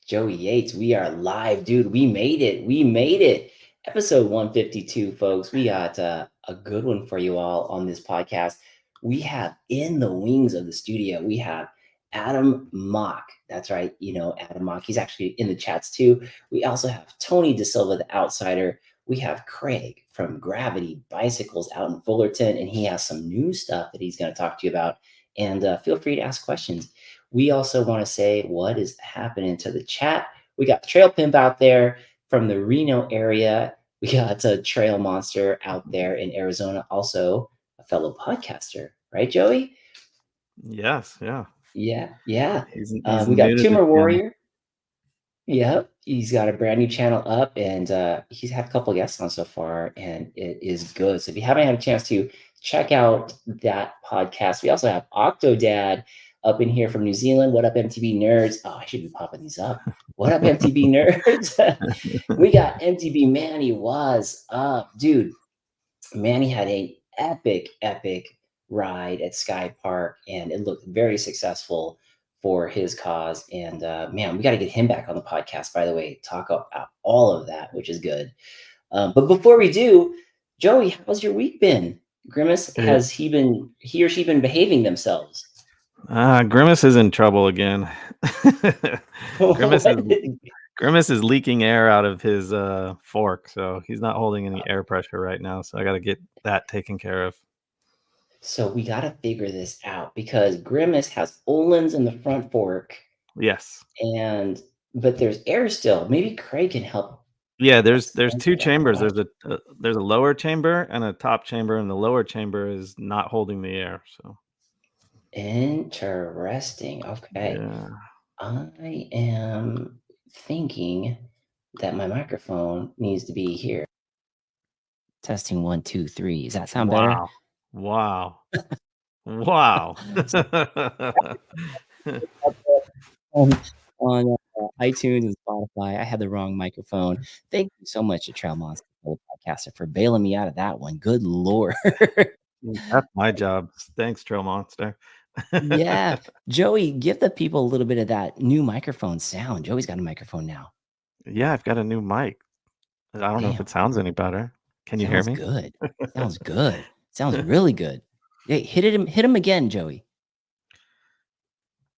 Joey Yates, we are live, dude. We made it. We made it. Episode 152, folks. We got a good one for you all on this podcast. We have in the wings of the studio, we have Adam Mock. That's right. Adam Mock. He's actually in the chats too. We also have Tony DeSilva, the outsider. We have Craig from Gravity Bicycles out in Fullerton, and he has some new stuff that he's going to talk to you about. And feel free to ask questions. We also want to say what is happening to the chat. We got Trail Pimp out there from the Reno area. We got a Trail Monster out there in Arizona, also a fellow podcaster, right, Joey? Yes, yeah. Yeah. He's We new got to the Tumor channel. Warrior. Yep, he's got a brand new channel up, and he's had a couple of guests on so far, and it is good. So if you haven't had a chance to check out that podcast, we also have Octodad up in here from New Zealand. What up, MTB nerds? Oh, I should be popping these up. What up, MTB nerds? We got MTB Manny was up, dude. Manny had a epic ride at Sky Park, and it looked very successful for his cause. And man, we got to get him back on the podcast, by the way, talk about all of that, which is good. But before we do, Joey, how's your week been? Grimace, has he or she been behaving themselves? Grimace is in trouble again. Grimace is leaking air out of his fork, so he's not holding any air pressure right now. So I got to get that taken care of. So we got to figure this out because Grimace has Olin's in the front fork. Yes. But there's air still. Maybe Craig can help. Yeah, there's two chambers. There's a lower chamber and a top chamber, and the lower chamber is not holding the air. So interesting. Okay. Yeah. I am thinking that my microphone needs to be here. Testing 1, 2, 3. Does that sound better? Wow. On iTunes and Spotify, I had the wrong microphone. Thank you so much to Trail Monster Podcaster for bailing me out of that one. Good Lord. That's my job. Thanks, Trail Monster. Yeah. Joey, give the people a little bit of that new microphone sound. Joey's got a microphone now. Yeah, I've got a new mic. I don't know if it sounds any better. Can you hear me? Good. Sounds good. Sounds really good. Hey, hit him again, Joey.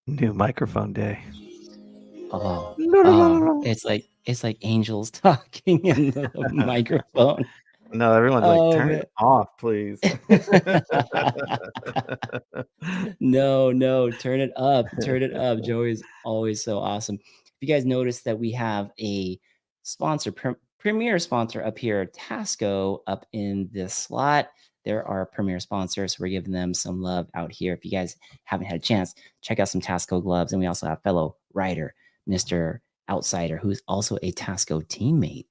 New microphone day. Oh, it's like angels talking in the microphone. No, everyone's like, turn it off, please. No, turn it up. Turn it up. Joey's always so awesome. If you guys notice that we have a sponsor, premier sponsor up here, Tasco, up in this slot. They're our premier sponsors. So we're giving them some love out here. If you guys haven't had a chance, check out some Tasco gloves. And we also have fellow rider, Mr. Outsider, who's also a Tasco teammate.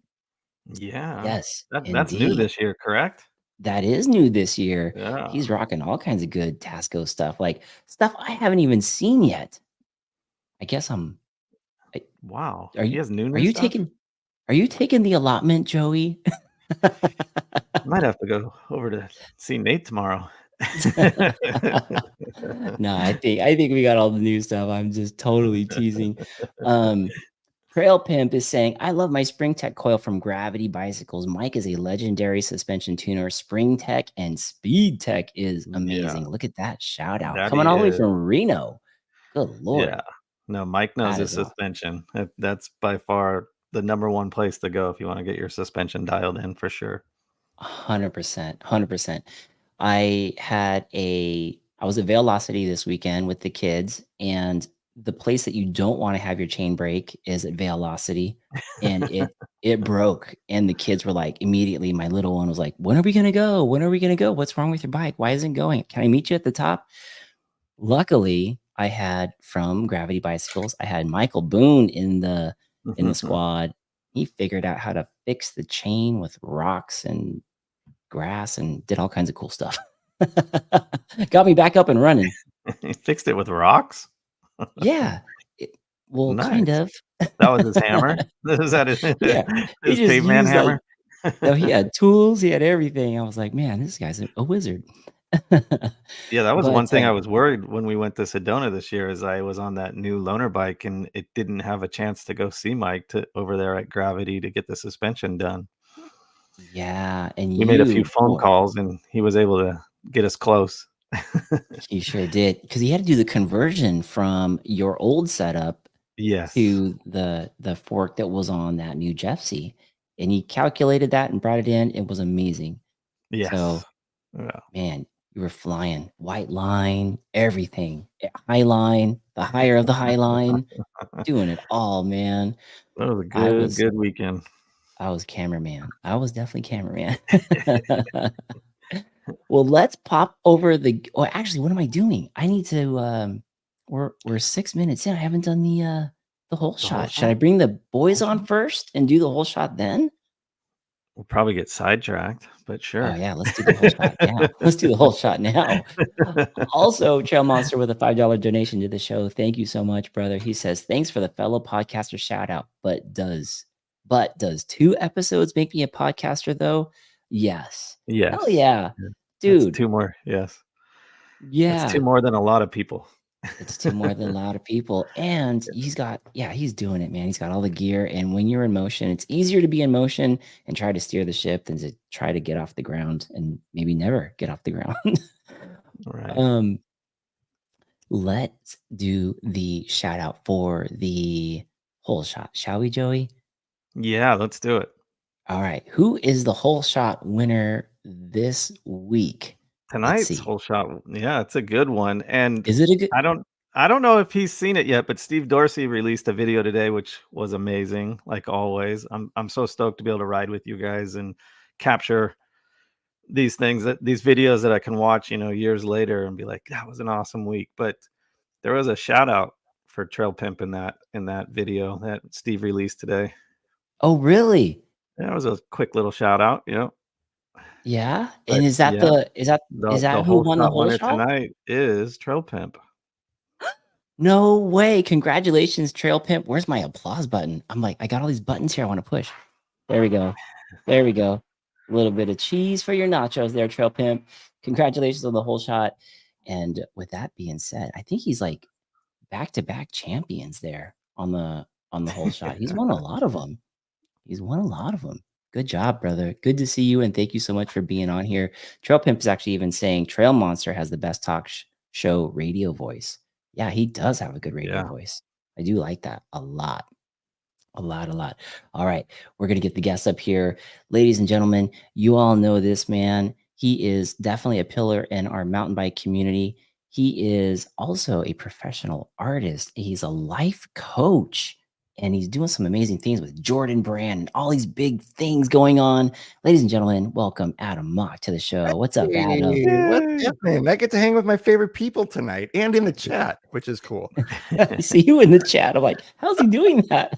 Yeah. Yes. That's new this year, correct? That is new this year. Yeah. He's rocking all kinds of good Tasco stuff, like stuff I haven't even seen yet. I guess Wow. Are he has new Are you stuff? Are you taking the allotment, Joey? Might have to go over to see Nate tomorrow. No, I think we got all the new stuff. I'm just totally teasing. Trail Pimp is saying, I love my Spring Tech coil from Gravity Bicycles. Mike is a legendary suspension tuner. Spring Tech and Speed Tech is amazing. Yeah. Look at that shout out. Coming all the way from Reno. Good Lord. Yeah. No, Mike knows the suspension. That's by far the number one place to go if you want to get your suspension dialed in for sure. 100%. I was at Velocity this weekend with the kids, and the place that you don't want to have your chain break is at Velocity, and it broke, and the kids were like, immediately, my little one was like, when are we gonna go? What's wrong with your bike? Why isn't it going? Can I meet you at the top? Luckily, I had from Gravity Bicycles, I had Michael Boone in the squad. He figured out how to fix the chain with rocks and grass and did all kinds of cool stuff. Got me back up and running. He fixed it with rocks? Yeah. Nice. Kind of. That was his hammer? Is that his caveman hammer? No, he had tools. He had everything. I was like, man, this guy's a wizard. Yeah, that was But one thing I was worried when we went to Sedona this year is I was on that new loaner bike and it didn't have a chance to go see Mike to over there at Gravity to get the suspension done. yeah, and We made a few you, phone boy, calls and he was able to get us close. he sure did because he had to do the conversion from your old setup Yes. to the fork that was on that new Jeffsy, and he calculated that and brought it in. It was amazing. Yes. So, Yeah. man, you were flying. White line, everything. High line, the higher of the high line, doing it all, man. That was a I good, was good weekend. I was cameraman. I was definitely cameraman. Well, let's pop over actually, what am I doing? I need to, we're 6 minutes in. I haven't done the whole The whole shot. Should I shot? bring the boys Whole on shot? first and do the whole shot then? We'll probably get sidetracked, but Oh, sure. yeah, let's do the whole shot now. Let's do the whole shot now. Also, Trail Monster with a $5 donation to the show. Thank you so much, brother. He says, "Thanks for the fellow podcaster shout out, but does 2 episodes make me a podcaster though?" Yes. Hell Yes. yeah. Yeah. That's Dude, 2 more. Yes. That's 2 yeah. more than a lot of people. It's 2 more than a lot of people, and he's doing it, man. He's got all the gear, and when you're in motion, it's easier to be in motion and try to steer the ship than to try to get off the ground and maybe never get off the ground. Right. Um, let's do the shout out for the whole shot, shall we, Joey? Yeah, let's do it. All right. Who is the whole shot winner this week? Let's Tonight's see. whole shot, yeah, it's a good one, and Is it a good I don't I don't know if he's seen it yet, but Steve Dorsey released a video today, which was amazing, like always. I'm so stoked to be able to ride with you guys and capture these videos that I can watch, years later and be like, "That was an awesome week." But there was a shout out for Trail Pimp in that video that Steve released today. Oh, really? That was a quick little shout out, Yeah? And but is that yeah, the is that is the that who whole won the shot whole winner shot? tonight is Trail Pimp. No way. Congratulations, Trail Pimp. Where's my applause button? I'm like, I got all these buttons here I want to push. There we go. There we go. A little bit of cheese for your nachos there, Trail Pimp. Congratulations on the whole shot. And with that being said, I think he's like back-to-back champions there on the whole shot. He's won a lot of them. He's won a lot of them. Good job, brother. Good to see you, and thank you so much for being on here. Trail Pimp is actually even saying Trail Monster has the best talk show radio voice. Yeah, he does have a good radio Yeah. voice. I do like that a lot. A lot, a lot. All right, we're gonna get the guests up here. Ladies and gentlemen, you all know this man. He is definitely a pillar in our mountain bike community. He is also a professional artist. He's a life coach, and he's doing some amazing things with Jordan Brand and all these big things going on. Ladies and gentlemen, welcome Adam Mock to the show. What's up, Adam? Hey, what's Yay! happening? I get to hang with my favorite people tonight and in the chat, which is cool. I see you in the chat. I'm like, how's he doing that?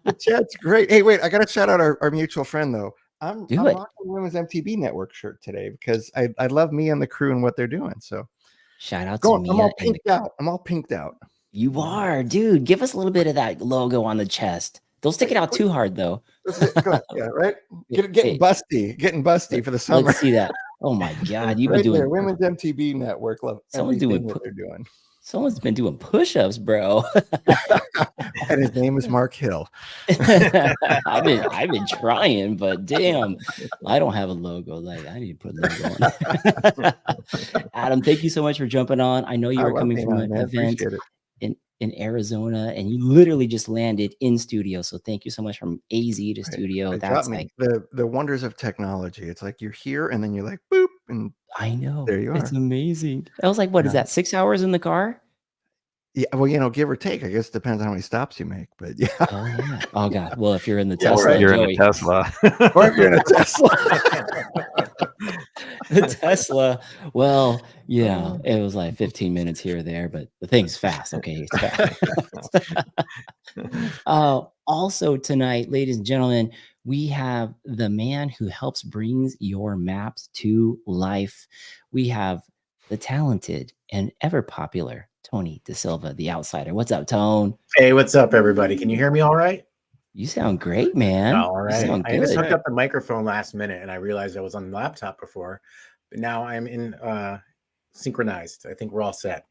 The chat's great. Hey, wait, I got to shout out our mutual friend, though. I'm Do it. rocking the Women's MTB Network shirt today because I love me and the crew and what they're doing. So Shout out to I'm Mia all and pinked out. I'm all pinked out. You are, dude. Give us a little bit of that logo on the chest. Don't stick it out too hard, though. Go ahead. Yeah, right? Getting Hey, busty for the summer. let's see that. Oh my God, you've been Right there, doing. Women's MTB Network. Love Someone's doing. everything that they're doing. Someone's been doing push-ups, bro. And his name is Mark Hill. I've been trying, but damn, I don't have a logo. Like I need to put a logo on. Adam, thank you so much for jumping on. I know you I were love coming being from on, an man. event Appreciate it. in Arizona, and you literally just landed in studio. So thank you so much from AZ to Right. studio. It That's dropped me. like The wonders of technology. It's like you're here and then you're like boop and I know. there you It's are. amazing. I was like, what is Yeah. that? 6 hours in the car? Yeah, well, give or take. I guess it depends on how many stops you make, but yeah. Oh yeah. Oh God. Well, if you're in the Yeah, Tesla, right. You're in a Joey, Tesla. Or if you're in a Tesla. the Tesla. Well, it was like 15 minutes here or there, but the thing's fast. Okay, it's fast. Also tonight, ladies and gentlemen, we have the man who helps brings your maps to life. We have the talented and ever popular Tony De Silva, the outsider. What's up, Tone? Hey, what's up, everybody? Can you hear me all right? You sound great, man. All You right. sound I just good. hooked up the microphone last minute and I realized I was on the laptop before. But now I'm in synchronized. I think we're all set.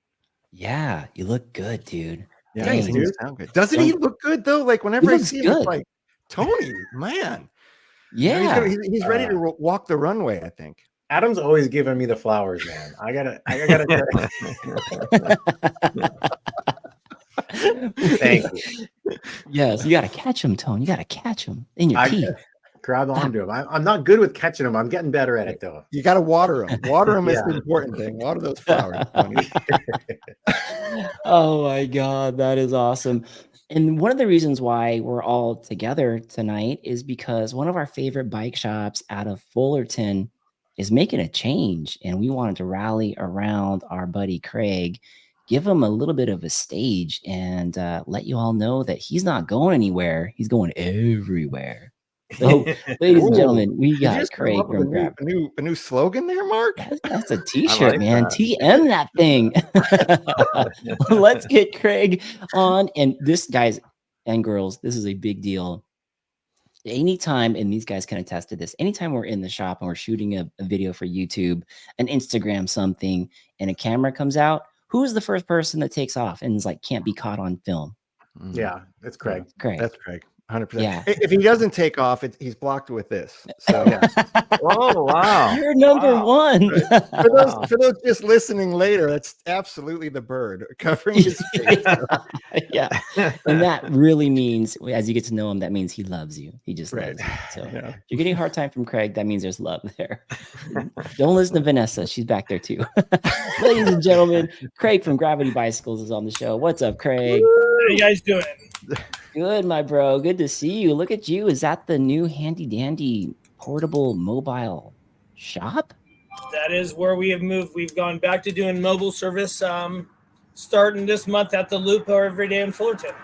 Yeah, you look good, dude. Yeah, Dang. things dude. sound good. Doesn't he look good though? Like whenever I looks see him, it's good. like Tony, man. Yeah. He's ready to walk the runway, I think. Adam's always giving me the flowers, man. I gotta. Thank you. Yes, you got to catch him, Tone. You got to catch him in your teeth. Grab onto him. I'm not good with catching them. I'm getting better at it though. You got to water them. Water them is Yeah. the important thing. Water those flowers, Tony. Oh my God, that is awesome. And one of the reasons why we're all together tonight is because one of our favorite bike shops out of Fullerton is making a change, and we wanted to rally around our buddy Craig, give him a little bit of a stage, and let you all know that he's not going anywhere. He's going everywhere. So, ladies and Ooh. gentlemen, we Did you got just come Craig up with from Grab. a new slogan there, Mark? That's a t-shirt, like man. that. TM that thing. Let's get Craig on. And this, guys and girls, this is a big deal. Anytime, and these guys can attest to this, anytime we're in the shop and we're shooting a video for YouTube, an Instagram, something, and a camera comes out, who's the first person that takes off and is like, can't be caught on film? Yeah, that's Craig. Craig. That's Craig. 100%. Yeah. If he doesn't take off, he's blocked with this. So Oh, wow. You're number Wow. one. for those just listening later, that's absolutely the bird covering his face. Yeah. And that really means, as you get to know him, that means he loves you. He just Right. loves you. So Yeah. if you're getting a hard time from Craig, that means there's love there. Don't listen to Vanessa. She's back there too. Ladies and gentlemen, Craig from Gravity Bicycles is on the show. What's up, Craig? How you guys doing? Good, my bro. Good to see you. Look at you. Is that the new handy dandy portable mobile shop? That is where we have moved. We've gone back to doing mobile service starting this month at the Loop every day in Fullerton.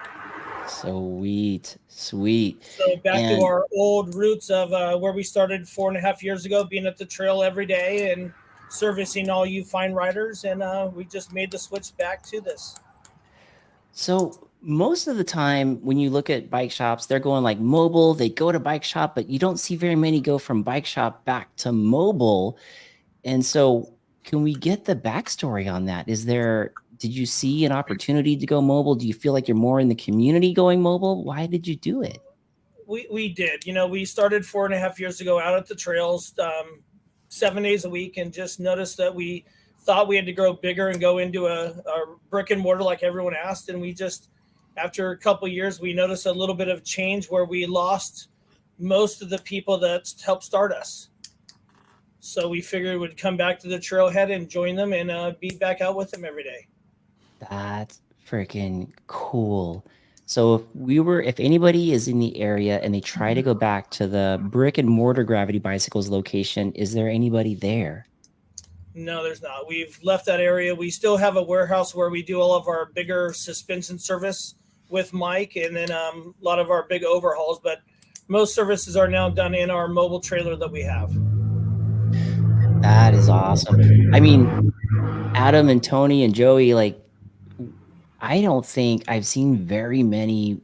Sweet. Sweet. So back And- to our old roots of where we started 4.5 years ago, being at the trail every day and servicing all you fine riders. And we just made the switch back to this. So most of the time when you look at bike shops, they're going like mobile, they go to bike shop, but you don't see very many go from bike shop back to mobile. And so can we get the backstory on that? Did you see an opportunity to go mobile? Do you feel like you're more in the community going mobile? Why did you do it? We did. We started 4.5 years ago out at the trails 7 days a week and just noticed that we thought we had to grow bigger and go into a brick and mortar like everyone asked. And we just, after a couple of years, we noticed a little bit of change where we lost most of the people that helped start us. So we figured we'd come back to the trailhead and join them and be back out with them every day. That's freaking cool. So if anybody is in the area and they try to go back to the brick and mortar Gravity Bicycles location, is there anybody there? No, there's not. We've left that area. We still have a warehouse where we do all of our bigger suspension service with Mike and then a lot of our big overhauls, but most services are now done in our mobile trailer that we have. That is awesome. I mean, Adam and Tony and Joey, like, I don't think I've seen very many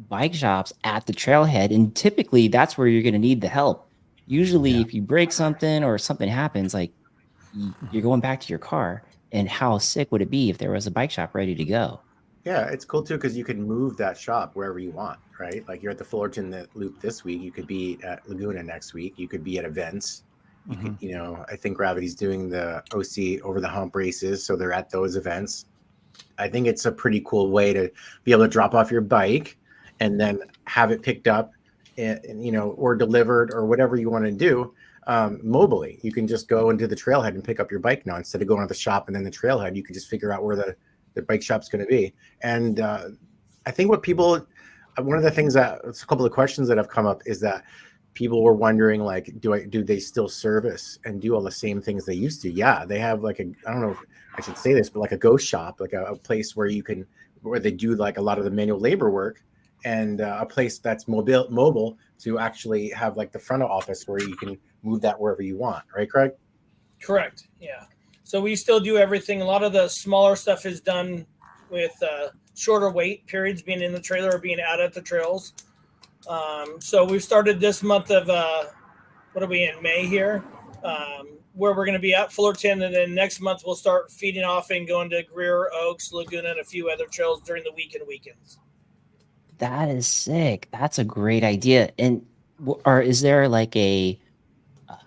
bike shops at the trailhead, and typically that's where you're going to need the help. Usually if you break something or something happens, like you're going back to your car, and how sick would it be if there was a bike shop ready to go? Yeah, it's cool too because you can move that shop wherever you want, right? Like you're at the Fullerton Loop this week, you could be at Laguna next week, you could be at events. You could, I think Gravity's doing the OC over the hump races, so they're at those events. I think it's a pretty cool way to be able to drop off your bike and then have it picked up and or delivered or whatever you want to do mobily. You can just go into the trailhead and pick up your bike now instead of going to the shop and then the trailhead. You can just figure out where the bike shop's going to be. And I think one of the things it's a couple of questions that have come up is that people were wondering, like, do they still service and do all the same things they used to? Yeah, they have like I don't know if I should say this, but like a ghost shop, like a place where they do like a lot of the manual labor work, and a place that's mobile to actually have like the front office where you can move that wherever you want. Right, Craig? Correct. Yeah. So we still do everything. A lot of the smaller stuff is done with shorter wait periods, being in the trailer or being out at the trails. So we've started this month of what are we in May here? where we're going to be at Fullerton, and then next month we'll start feeding off and going to Greer, Oaks, Laguna, and a few other trails during the week and weekends. That is sick. That's a great idea. And is there like a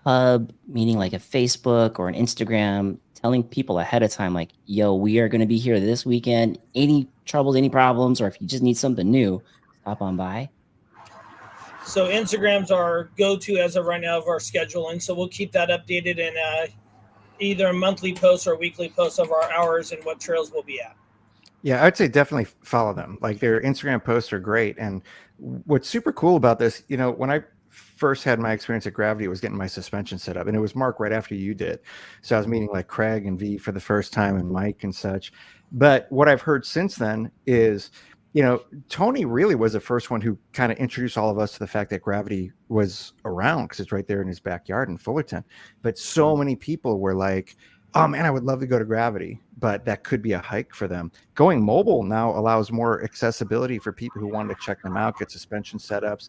hub, meaning like a Facebook or an Instagram, telling people ahead of time, like, yo, we are going to be here this weekend. Any troubles, any problems, or if you just need something new, stop on by? So Instagram's our go-to as of right now of our scheduling. So we'll keep that updated in either a monthly post or weekly post of our hours and what trails we'll be at. Yeah, I'd say definitely follow them. Like their Instagram posts are great. And what's super cool about this, you know, when I first had my experience at Gravity, was getting my suspension set up, and it was Mark right after you did. So I was meeting like Craig and V for the first time, and Mike and such. But what I've heard since then is, you know, Tony really was the first one who kind of introduced all of us to the fact that Gravity was around, because it's right there in his backyard in Fullerton. But so many people were like, oh man, I would love to go to Gravity, but that could be a hike for them. Going mobile now allows more accessibility for people who want to check them out, get suspension setups,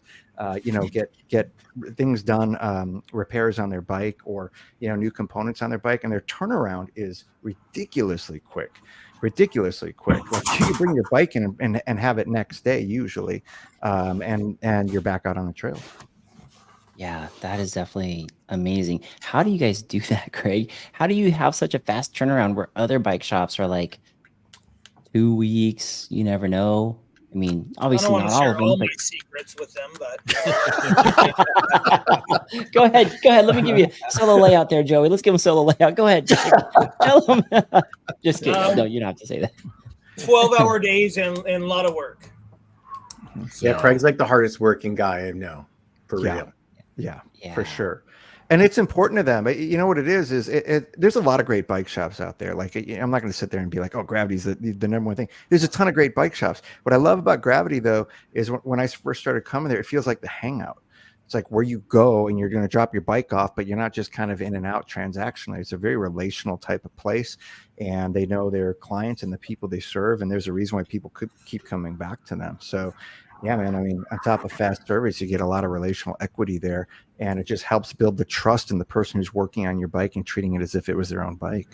you know, get things done, repairs on their bike, or, you know, new components on their bike. And their turnaround is ridiculously quick. Like you can bring your bike in and have it next day usually, and you're back out on the trail. Yeah, that is definitely amazing. How do you guys do that, Craig? How do you have such a fast turnaround where other bike shops are like 2 weeks? You never know. I mean, obviously not all of them. All my secrets with them, but Go ahead. Let me give you a solo layout there, Joey. Let's give him solo layout. Go ahead. Tell him. Just kidding. No, you don't have to say that. 12-hour days and a lot of work. Yeah, Craig's like the hardest working guy I know, for real. Yeah, for sure. And it's important to them. You know what it is there's a lot of great bike shops out there. Like, I'm not going to sit there and be like, oh, Gravity's the number one thing. There's a ton of great bike shops. What I love about Gravity, though, is when I first started coming there, it feels like the hangout. It's like where you go and you're going to drop your bike off, but you're not just kind of in and out transactionally. It's a very relational type of place, and they know their clients and the people they serve, and there's a reason why people could keep coming back to them. So yeah, man. I mean, on top of fast service, you get a lot of relational equity there, and it just helps build the trust in the person who's working on your bike and treating it as if it was their own bike.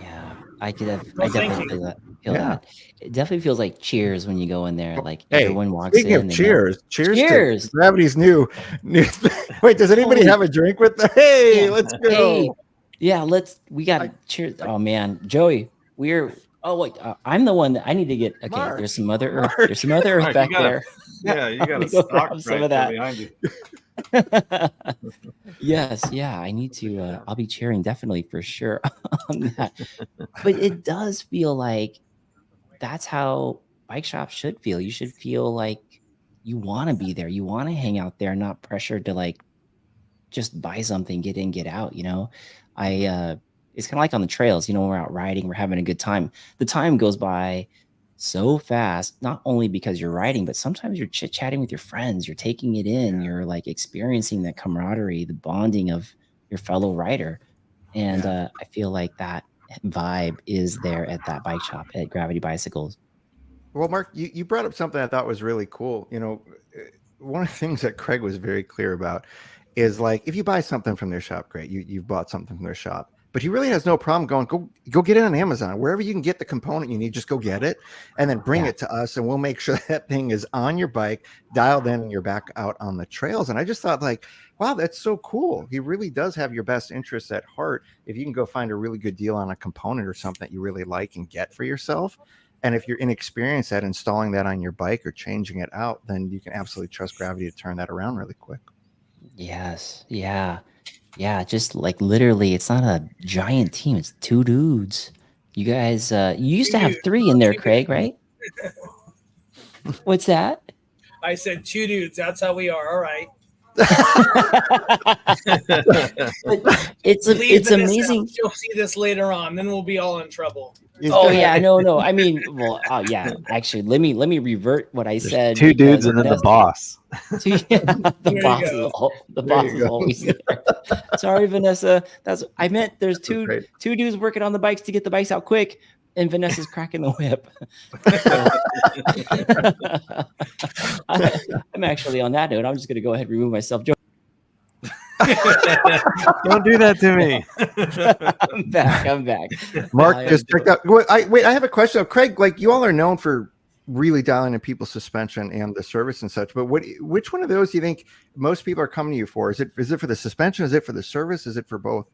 Yeah, I definitely feel that. That. It definitely feels like Cheers when you go in there. Like everyone walks in. Speaking of Cheers, Cheers! To Gravity's new. Wait, does anybody have a drink with them? Hey, let's go. Hey. Yeah, we got Cheers. Oh man, Joey, oh wait, I'm the one that I need to get. Okay, Mark, there's some other earth. There's some other earth back there. Yeah, you got to Go stock grab some right of that. behind you. Yes, yeah, I need to. I'll be cheering definitely for sure on that. But it does feel like that's how bike shops should feel. You should feel like you want to be there. You want to hang out there, not pressured to like just buy something, get in, get out. You know, it's kind of like on the trails. You know, we're out riding, we're having a good time. The time goes by so fast, not only because you're riding, but sometimes you're chit-chatting with your friends, you're taking it in, you're like experiencing that camaraderie, the bonding of your fellow rider. And I feel like that vibe is there at that bike shop at Gravity Bicycles. Well, Mark, you brought up something I thought was really cool. You know, one of the things that Craig was very clear about is like, if you buy something from their shop, great, you've bought something from their shop. But he really has no problem going, go get it on Amazon. Wherever you can get the component you need, just go get it and then bring it to us, and we'll make sure that thing is on your bike, dialed in, and you're back out on the trails. And I just thought, like, wow, that's so cool. He really does have your best interests at heart. If you can go find a really good deal on a component or something that you really like and get for yourself, and if you're inexperienced at installing that on your bike or changing it out, then you can absolutely trust Gravity to turn that around really quick. Yes. Yeah. Yeah, just like literally, it's not a giant team. It's 2 dudes. You guys, you used to have 3 in there, Craig, right? What's that? I said 2 dudes. That's how we are. All right. It's amazing. You'll see this later on. Then we'll be all in trouble. Oh yeah, no. I mean, well, yeah. Actually, let me revert what I said. 2 dudes and then the boss. The boss is always there. Sorry, Vanessa. I meant there's two dudes working on the bikes to get the bikes out quick, and Vanessa's cracking the whip. I'm actually on that note. I'm just gonna go ahead and remove myself. Don't do that to me. I'm back. Mark I just am checked out. Wait, I have a question. Craig, like you all are known for really dialing in people's suspension and the service and such, but which one of those do you think most people are coming to you for? Is it for the suspension? Is it for the service? Is it for both?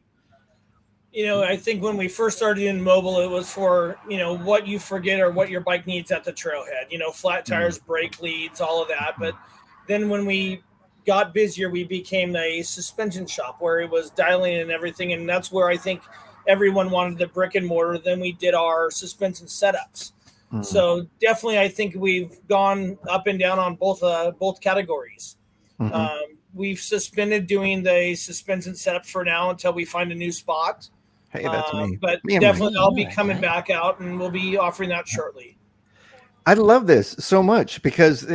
I think when we first started in mobile, it was for, what you forget or what your bike needs at the trailhead, flat tires, brake leads, all of that. But then when we got busier, we became a suspension shop where it was dialing in everything. And that's where I think everyone wanted the brick and mortar. Then we did our suspension setups. So definitely, I think we've gone up and down on both categories. We've suspended doing the suspension setup for now until we find a new spot. Hey, that's me. But Me and definitely, me. I'll be Yeah, coming right. back out, and we'll be offering that shortly. I love this so much because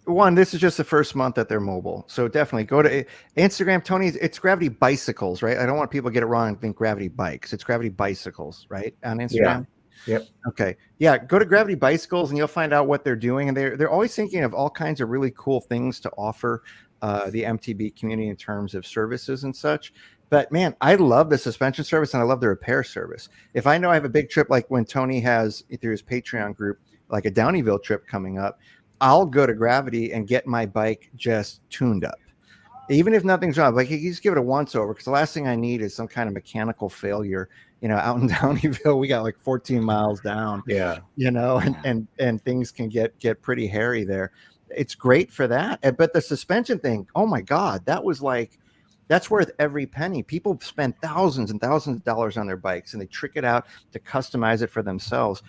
one, this is just the first month that they're mobile. So definitely go to Instagram, Tony. It's Gravity Bicycles, right? I don't want people to get it wrong and think Gravity Bikes. It's Gravity Bicycles, right? On Instagram. Yeah. Yep. Okay. Yeah. Go to Gravity Bicycles and you'll find out what they're doing. And they're always thinking of all kinds of really cool things to offer the MTB community in terms of services and such. But man, I love the suspension service and I love the repair service. If I know I have a big trip, like when Tony has through his Patreon group, like a Downeyville trip coming up, I'll go to Gravity and get my bike just tuned up. Even if nothing's wrong, like you just give it a once over, because the last thing I need is some kind of mechanical failure. Out in Downeyville, we got like 14 miles down. Yeah. And things can get pretty hairy there. It's great for that. But the suspension thing, oh my God, that's worth every penny. People spend thousands and thousands of dollars on their bikes and they trick it out to customize it for themselves.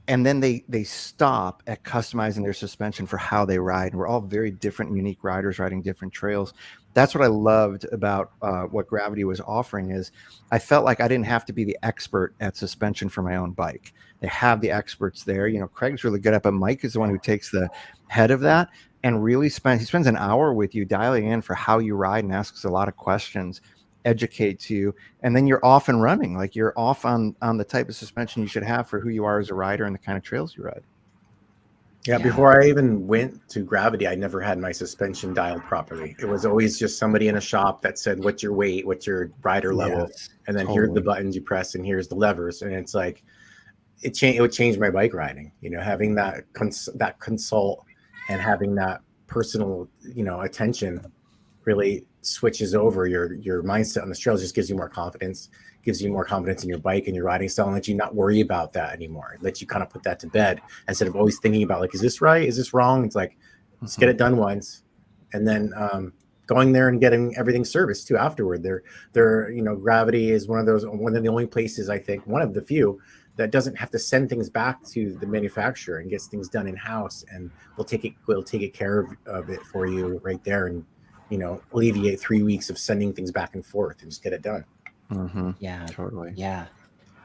And then they stop at customizing their suspension for how they ride. We're all very different, unique riders riding different trails. That's what I loved about what Gravity was offering is I felt like I didn't have to be the expert at suspension for my own bike. They have the experts there. Craig's really good at it, but Mike is the one who takes the head of that and really spends an hour with you dialing in for how you ride and asks a lot of questions, educates you, and then you're off and running. Like you're off on the type of suspension you should have for who you are as a rider and the kind of trails you ride. Yeah, before I even went to Gravity, I never had my suspension dialed properly. It was always just somebody in a shop that said, what's your weight, what's your rider level, Yes, and then totally. here's the buttons you press and here's the levers. And it's like, it would change my bike riding, having that consult and having that personal, attention really switches over your mindset on the trails. Just gives you more confidence in your bike and your riding style, and let you not worry about that anymore. Let you kind of put that to bed instead of always thinking about like, is this right? Is this wrong? It's like, let's get it done once. And then going there and getting everything serviced too afterward. Gravity is one of the only places, I think, one of the few that doesn't have to send things back to the manufacturer and gets things done in-house, and we'll take care of it for you right there, and alleviate 3 weeks of sending things back and forth and just get it done. Yeah, Totally. yeah.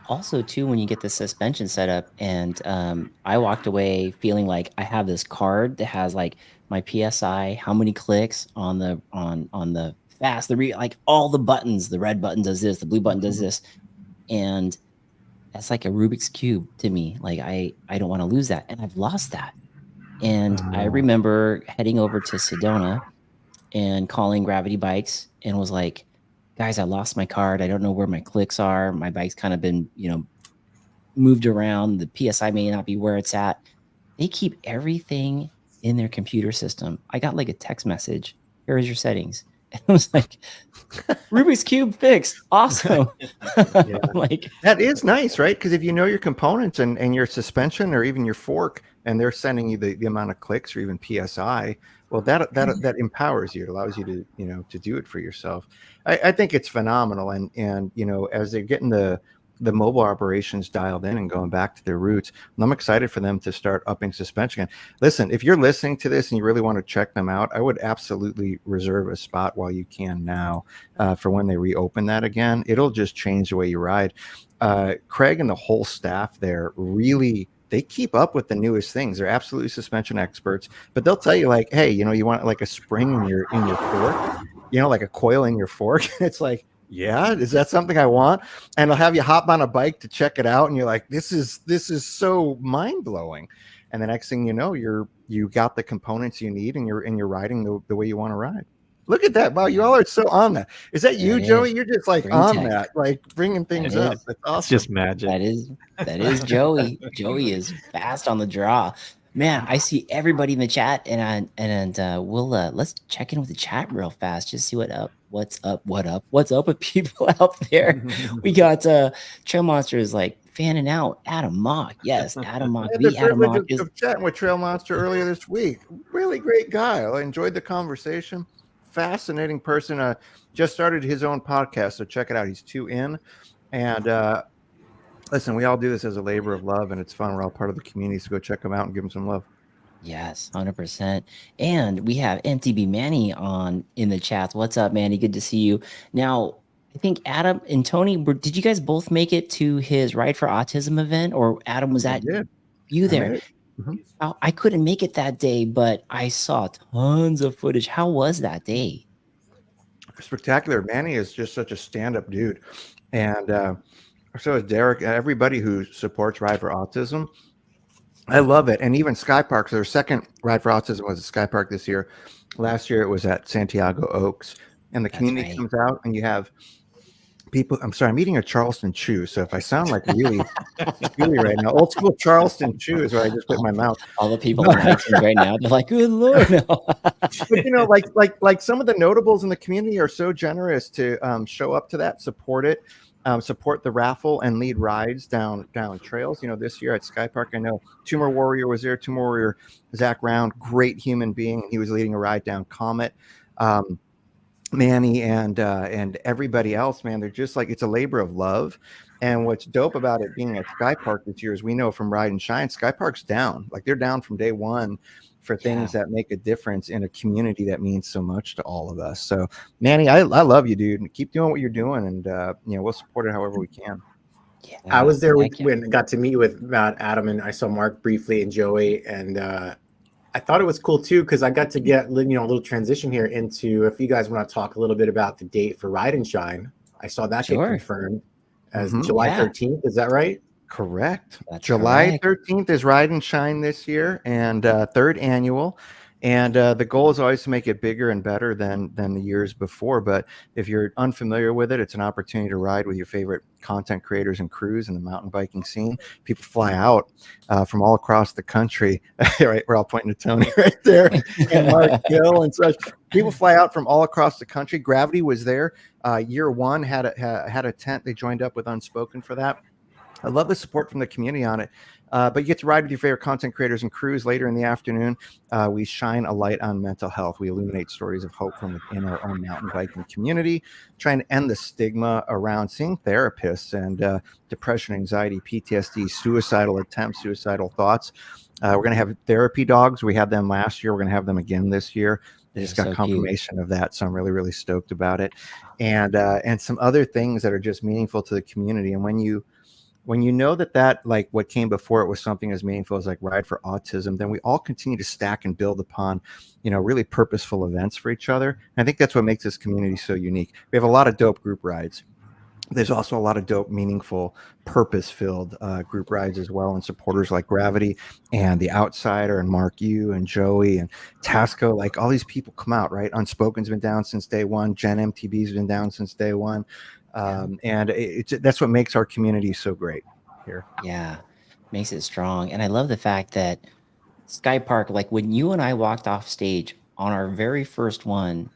Also, too, when you get the suspension set up, and I walked away feeling like I have this card that has like my PSI, how many clicks on the fast, like all the buttons. The red button does this, the blue button does this, and that's like a Rubik's cube to me. Like I don't want to lose that, and I've lost that. And I remember heading over to Sedona and calling Gravity Bikes and was like, guys, I lost my card. I don't know where my clicks are. My bike's kind of been, moved around. The PSI may not be where it's at. They keep everything in their computer system. I got like a text message. Here is your settings. And I was like, Rubik's Cube fixed. Awesome. Like that is nice, right? Because if you know your components and your suspension or even your fork, and they're sending you the amount of clicks or even PSI, well, that empowers you. It allows you to to do it for yourself. I think it's phenomenal. And as they're getting the mobile operations dialed in and going back to their roots, I'm excited for them to start upping suspension again. Listen, if you're listening to this and you really want to check them out, I would absolutely reserve a spot while you can now for when they reopen that again. It'll just change the way you ride. Craig and the whole staff there really, they keep up with the newest things. They're absolutely suspension experts, but they'll tell you like, hey, you want like a spring in your fork, like a coil in your fork. It's like, yeah, is that something I want? And they'll have you hop on a bike to check it out, and you're like, this is so mind blowing. And the next thing you know, you got the components you need, and you're riding the way you want to ride. Look at that. Wow, you all are so on that. Is that you, That Joey? is You're just like brain on tech. that, like bringing things That up. is. That's It's awesome. just magic. That is Joey. Joey is fast on the draw. Man, I see everybody in the chat, and we'll let's check in with the chat real fast, just see what's up with people out there. We got Trail Monster is like fanning out. Adam Mock, yes, Adam Mock. I had the Adam privilege Mock is of chatting with Trail Monster earlier this week. Really great guy. I enjoyed the conversation. Fascinating person. Just started his own podcast, so check it out. He's 2 in. And listen, we all do this as a labor of love, and it's fun. We're all part of the community, so go check him out and give him some love. yes, 100%. And we have MTB Manny on in the chat. What's up, Manny? Good to see you. Now, I think Adam and Tony, did you guys both make it to his Ride for Autism event, or Adam was I at did. you I there? made it. Mhm. I couldn't make it that day, but I saw tons of footage. How was that day? Spectacular. Manny is just such a stand-up dude. And so is Derek. Everybody who supports Ride for Autism, I love it. And even Sky Park, so their second Ride for Autism was at Sky Park this year. Last year it was at Santiago Oaks. And the That's community right. comes out, and you have people. I'm sorry, I'm eating a Charleston chew. So if I sound like really chewy right now, old school Charleston chew is what I just put in my mouth. All the people on iTunes right now, they're like, "Good Lord, no!" But you know, like some of the notables in the community are so generous to show up to that, support it, support the raffle, and lead rides down trails. You know, this year at Sky Park, I know Tumor Warrior was there. Tumor Warrior, Zach Round, great human being. He was leading a ride down Comet. Manny and everybody else, man, they're just like, it's a labor of love. And what's dope about it being at Sky Park this year is we know from Ride and Shine, Sky Park's down. Like, they're down from day one for things that make a difference in a community that means so much to all of us. So, Manny, I love you, dude. Keep doing what you're doing, and you know, we'll support it however we can. Yeah, I was there heck yeah. when I got to meet with Adam, and I saw Mark briefly and Joey, and I thought it was cool too because I got to get a little transition here into, if you guys want to talk a little bit about the date for Ride and Shine. I saw that get Sure. confirmed as Mhm. July Yeah. 13th. Is that right? Correct. That's July correct. 13th is Ride and Shine this year, and third annual. And the goal is always to make it bigger and better than the years before. But if you're unfamiliar with it, it's an opportunity to ride with your favorite content creators and crews in the mountain biking scene. People fly out from all across the country. Right, we're all pointing to Tony right there, and Mark Gill and such. People fly out from all across the country. Gravity was there. Year one had a tent. They joined up with Unspoken for that. I love the support from the community on it. But you get to ride with your favorite content creators and crews later in the afternoon. We shine a light on mental health. We illuminate stories of hope from within our own mountain biking community, trying to end the stigma around seeing therapists and depression, anxiety, PTSD, suicidal attempts, suicidal thoughts. We're going to have therapy dogs. We had them last year. We're going to have them again this year. I just got confirmation of that, so I'm really, really stoked about it. And some other things that are just meaningful to the community. And when you know that like what came before it was something as meaningful as like Ride for Autism, then we all continue to stack and build upon, really purposeful events for each other. And I think that's what makes this community so unique. We have a lot of dope group rides. There's also a lot of dope, meaningful, purpose-filled group rides as well, and supporters like Gravity and The Outsider and Mark Yu and Joey and Tasco. Like, all these people come out, right? Unspoken's been down since day one. Gen MTB's been down since day one. And that's what makes our community so great here. Yeah, makes it strong. And I love the fact that Sky Park, like when you and I walked off stage on our very first one,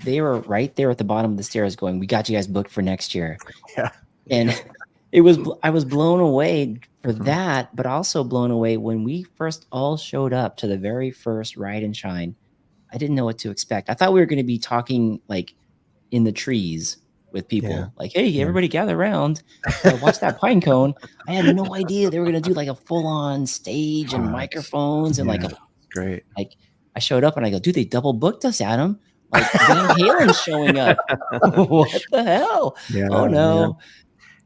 they were right there at the bottom of the stairs going, "We got you guys booked for next year." Yeah. And I was blown away for that, but also blown away when we first all showed up to the very first Ride and Shine. I didn't know what to expect. I thought we were going to be talking like in the trees with people, like, "Hey, everybody gather around, watch that pine cone." I had no idea they were going to do like a full-on stage and microphones and great. Like, I showed up and I go, "Dude, they double booked us, Adam. Like, Van Halen's showing up." What the hell? Yeah, Oh no. man.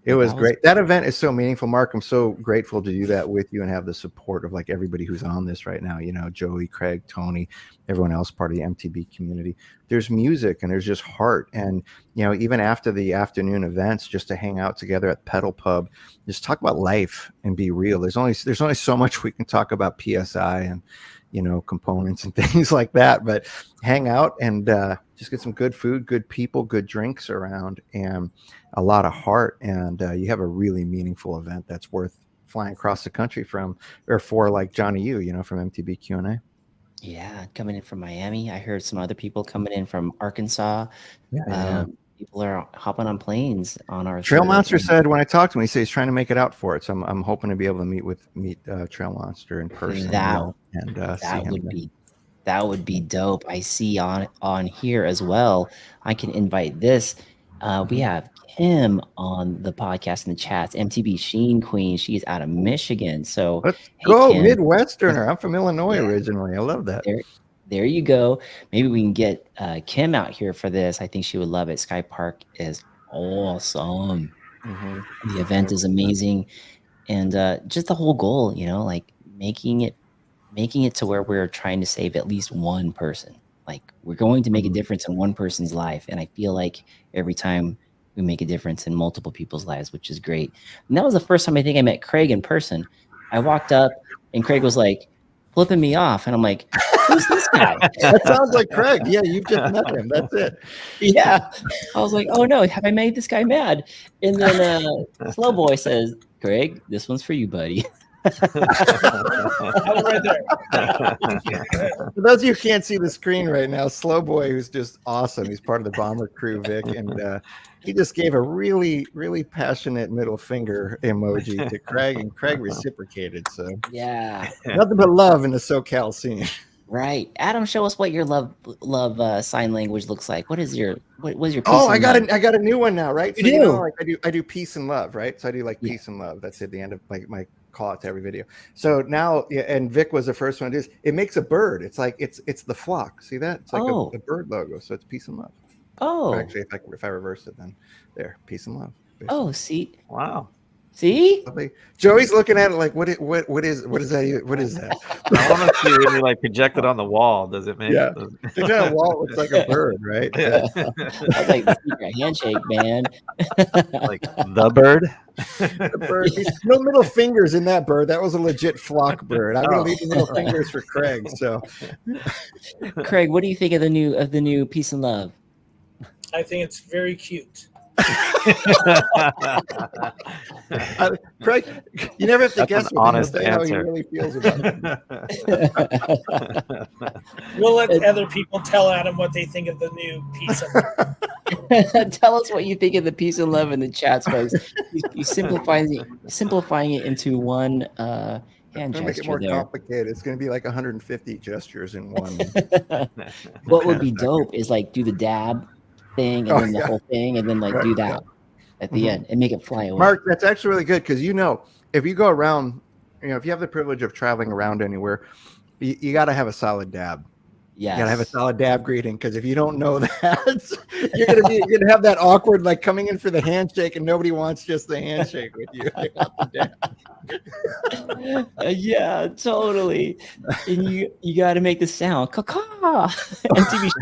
It was great. That event is so meaningful, Mark. I'm so grateful to do that with you and have the support of like everybody who's on this right now. Joey, Craig, Tony, everyone else part of the MTB community. There's music and there's just heart. And, even after the afternoon events, just to hang out together at Pedal Pub, just talk about life and be real. There's only so much we can talk about PSI components and things like that. But hang out and just get some good food, good people, good drinks around, and a lot of heart. And you have a really meaningful event that's worth flying across the country for like Johnny Yu, from MTB Q&A. Yeah, coming in from Miami. I heard some other people coming in from Arkansas. Yeah. People are hopping on planes on our Trail service. Monster said when I talked to him, he said he's trying to make it out for it. So I'm hoping to be able to meet Trail Monster in person. That see him that would be dope. I see on here as well. I can invite this. We have Kim on the podcast in the chats. MTB Sheen Queen. She's out of Michigan. So let's go, Kim. Midwesterner. I'm from Illinois originally. I love that. There you go. Maybe we can get Kim out here for this. I think she would love it. Sky Park is awesome. Mm-hmm. The event is amazing, and just the whole goal, like making it to where we're trying to save at least one person. Like we're going to make a difference in one person's life, and I feel like every time we make a difference in multiple people's lives, which is great. And that was the first time I think I met Craig in person. I walked up, and Craig was like flipping me off, and I'm like, who's this guy? That sounds like Craig. Yeah, you've just met him. That's it. Yeah. I was like, oh no, have I made this guy mad? And then Slow Boy says, Craig, this one's for you, buddy. I was right there. For those of you who can't see the screen right now, Slow Boy, who's just awesome. He's part of the Bomber crew, Vic, and he just gave a really, really passionate middle finger emoji to Craig, and Craig reciprocated. So Yeah. nothing but love in the SoCal scene. Right. Adam, show us what your love sign language looks like. What is your peace Oh, and I love? got a new one now, right? You So do? like I do peace and love, right? So I do like peace and love. That's at the end of my call out to every video. So now, and Vic was the first one to do this. It makes a bird. It's like it's the flock. See that? It's like a bird logo. So it's peace and love. Oh. Or actually, if I reverse it, then there, peace and love. Basically. Oh, see. Wow. See? Lovely. Joey's looking at it like, what is that? What is that? I want to see when you like project it on the wall. Does it make? Yeah. The kind of wall looks like a bird, right? Yeah. I was like the secret handshake, man. Like the bird. The bird. No middle fingers in that bird. That was a legit flock bird. I'm gonna leave the middle fingers for Craig. So, Craig, what do you think of the new peace and love? I think it's very cute. Craig, you never have to That's guess an what honest how he answer. really feels about it. We'll let other people tell Adam what they think of the new piece of Tell us what you think of the peace and love in the chats, folks. He's simplifying it into one hand Make it gesture more there. complicated. It's going to be like 150 gestures in one. What would be dope is like do the dab thing and then the whole thing and then like do that at the end and make it fly away. Mark, that's actually really good because if you go around, if you have the privilege of traveling around anywhere, you got to have a solid dab. Yes. You gotta have a solid dab greeting because if you don't know that, you're gonna have that awkward like coming in for the handshake and nobody wants just the handshake with you. They want the dab. Yeah, totally. And you got to make the sound, caw. MTV.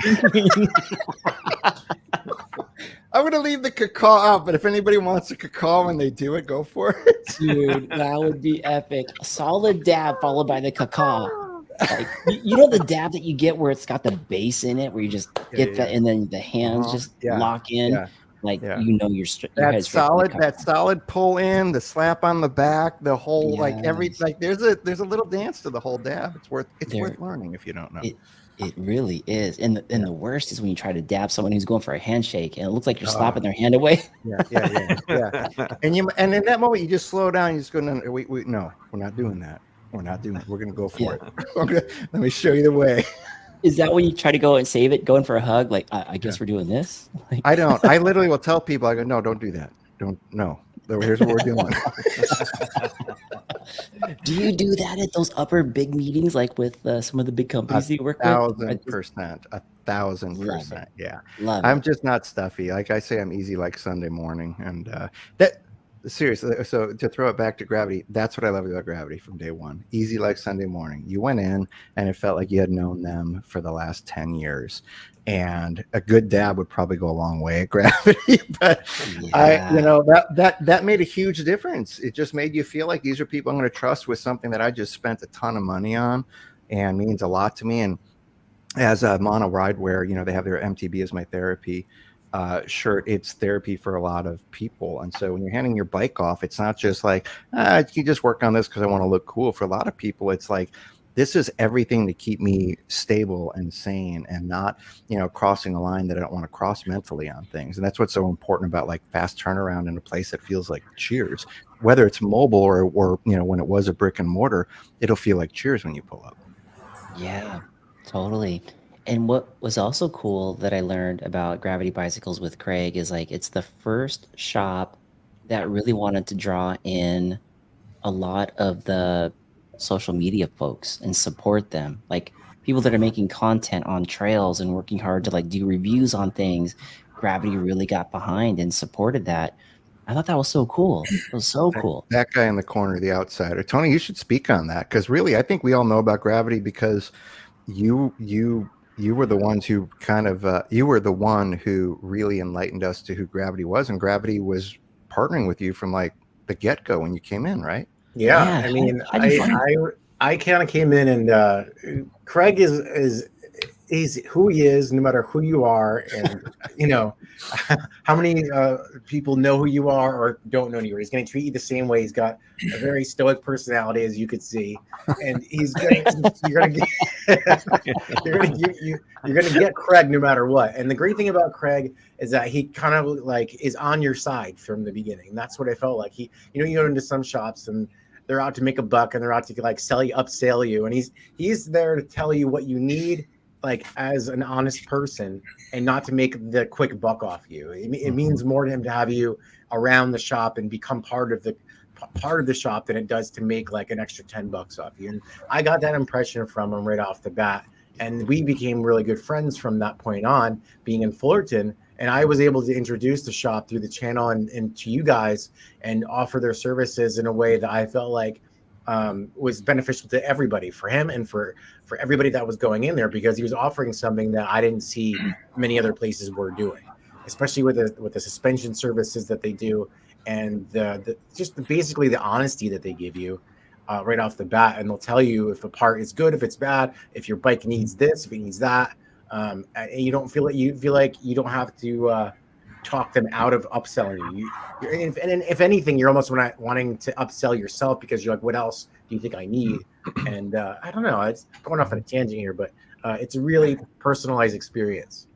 I'm gonna leave the caw out, but if anybody wants a caw when they do it, go for it. Dude, that would be epic. A solid dab followed by the caw. Like you know the dab that you get where it's got the base in it, where you just get that, and then the hands just lock in. Yeah. Like Yeah. your That head's straight to the that solid pull in, the slap on the back, the whole Yes. there's a little dance to the whole dab. It's worth learning if you don't know. It really is. And the worst is when you try to dab someone who's going for a handshake and it looks like you're slapping their hand away. Yeah. And in that moment you just slow down. You just go, no, we're not doing that. We're going to go for it. Let me show you the way. Is that when you try to go and save it, going for a hug? Like, I guess we're doing this. Like, I don't. I literally will tell people, I go, no, don't do that. No. Here's what we're doing. do you do that at those upper big meetings, like with some of the big companies that you work with? 1,000%. Yeah. Love I'm it. just not stuffy. Like I say, I'm easy like Sunday morning. And that seriously, so to throw it back to Gravity, that's what I love about Gravity from day one. Easy like Sunday morning. You went in and it felt like you had known them for the last 10 years. And a good dab would probably go a long way at Gravity. But that made a huge difference. It just made you feel like these are people I'm going to trust with something that I just spent a ton of money on. and means a lot to me. And as a mono ride wear, they have their MTB is my therapy shirt. It's therapy for a lot of people. And so when you're handing your bike off, it's not just like, you just work on this because I want to look cool. For a lot of people, it's like, this is everything to keep me stable and sane and not, crossing a line that I don't want to cross mentally on things. And that's what's so important about like fast turnaround in a place that feels like Cheers, whether it's mobile or when it was a brick and mortar, it'll feel like Cheers when you pull up. Yeah, totally. And what was also cool that I learned about Gravity Bicycles with Craig is like it's the first shop that really wanted to draw in a lot of the social media folks and support them. Like people that are making content on trails and working hard to like do reviews on things. Gravity really got behind and supported that. I thought that was so cool. It was so cool. That guy in the corner, the outsider. Tony, you should speak on that because really, I think we all know about Gravity because you were the ones who kind of you were the one who really enlightened us to who Gravity was, and Gravity was partnering with you from like the get-go when you came in, right? Yeah, Yeah, I mean, how'd you find I kind of came in, and Craig is he's who he is, no matter who you are, and how many people know who you are or don't know who you are. He's going to treat you the same way. He's got a very stoic personality, as you could see, and you're going to get Craig no matter what. And the great thing about Craig is that he kind of like is on your side from the beginning. That's what I felt like. You go into some shops and they're out to make a buck and they're out to like upsell you, and he's there to tell you what you need, like as an honest person, and not to make the quick buck off you. It means more to him to have you around the shop and become part of the shop than it does to make like an extra $10 off you. And I got that impression from him right off the bat, and we became really good friends from that point on, being in Fullerton. And I was able to introduce the shop through the channel and to you guys and offer their services in a way that I felt like was beneficial to everybody, for him and for everybody that was going in there, because he was offering something that I didn't see many other places were doing, especially with the suspension services that they do, and basically the honesty that they give you right off the bat. And they'll tell you if a part is good, if it's bad, if your bike needs this, if it needs that. And you don't feel like you don't have to talk them out of upselling you. And if anything, you're almost wanting to upsell yourself, because you're like, what else do you think I need? And I don't know, it's going off on a tangent here, but it's a really personalized experience.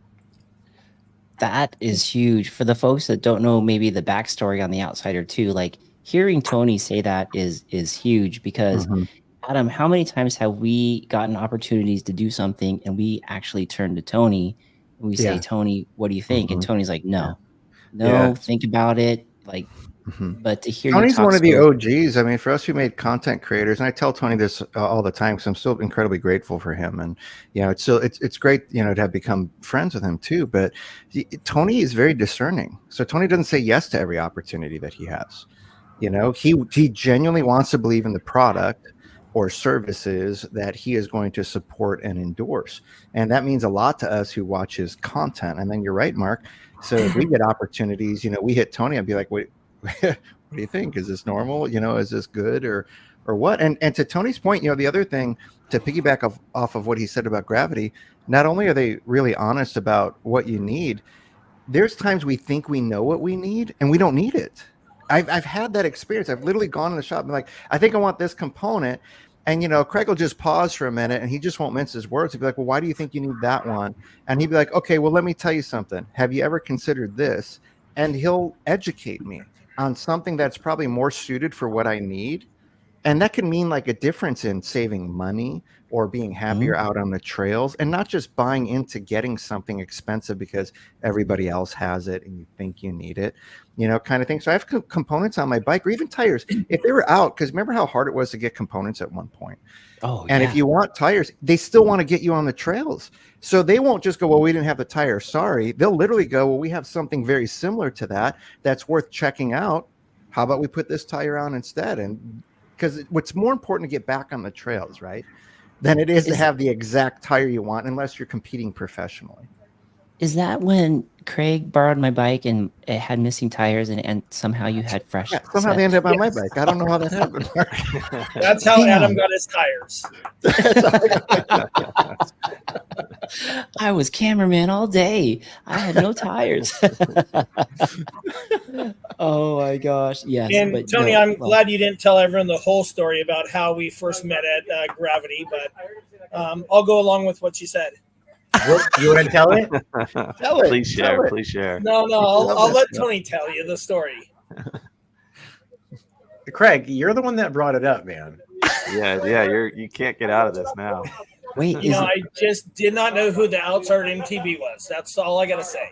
That is huge for the folks that don't know maybe the backstory on the outsider too. Like hearing Tony say that is huge, because Adam, how many times have we gotten opportunities to do something and we actually turn to Tony and we say, Tony, what do you think? And Tony's like, no, think about it. Like, but to hear Tony's you one of the OGs. I mean, for us who made content creators, and I tell Tony this all the time because I'm still incredibly grateful for him. And it's great, to have become friends with him too. But Tony is very discerning, so Tony doesn't say yes to every opportunity that he has. He genuinely wants to believe in the product or services that he is going to support and endorse. And that means a lot to us who watch his content. And then you're right, Mark. So if we get opportunities, we hit Tony, I'd be like, wait, what do you think? Is this normal? Is this good or what? And to Tony's point, the other thing to piggyback off of what he said about Gravity, not only are they really honest about what you need, there's times we think we know what we need and we don't need it. I've had that experience. I've literally gone in the shop and been like, I think I want this component. And, Craig will just pause for a minute and he just won't mince his words. He'll be like, well, why do you think you need that one? And he'd be like, okay, well, let me tell you something. Have you ever considered this? And he'll educate me on something that's probably more suited for what I need. And that can mean like a difference in saving money or being happier out on the trails, and not just buying into getting something expensive because everybody else has it and you think you need it, kind of thing. So I have components on my bike, or even tires, if they were out, because remember how hard it was to get components at one point. And if you want tires, they still want to get you on the trails. So they won't just go, well, we didn't have the tire, sorry. They'll literally go, well, we have something very similar to that that's worth checking out. How about we put this tire on instead? And because what's more important to get back on the trails, right, than it is to have the exact tire you want, unless you're competing professionally. Is that when Craig borrowed my bike and it had missing tires and somehow you had fresh? Yeah, somehow they ended up on my Yes. bike. I don't know how that happened. That's how Damn. Adam got his tires. I was cameraman all day. I had no tires. Oh my gosh! Yes, And but Tony, no, I'm well, glad you didn't tell everyone the whole story about how we first met at Gravity, but I'll go along with what you said. You want to tell it? Tell it, Please tell share. it. Please share. No, love I'll it. let Tony tell you the story. Craig, you're the one that brought it up, man. Yeah. You can't get out of this now. wait, You is know, it, I just did not know who the outsider MTB was. That's all I gotta say.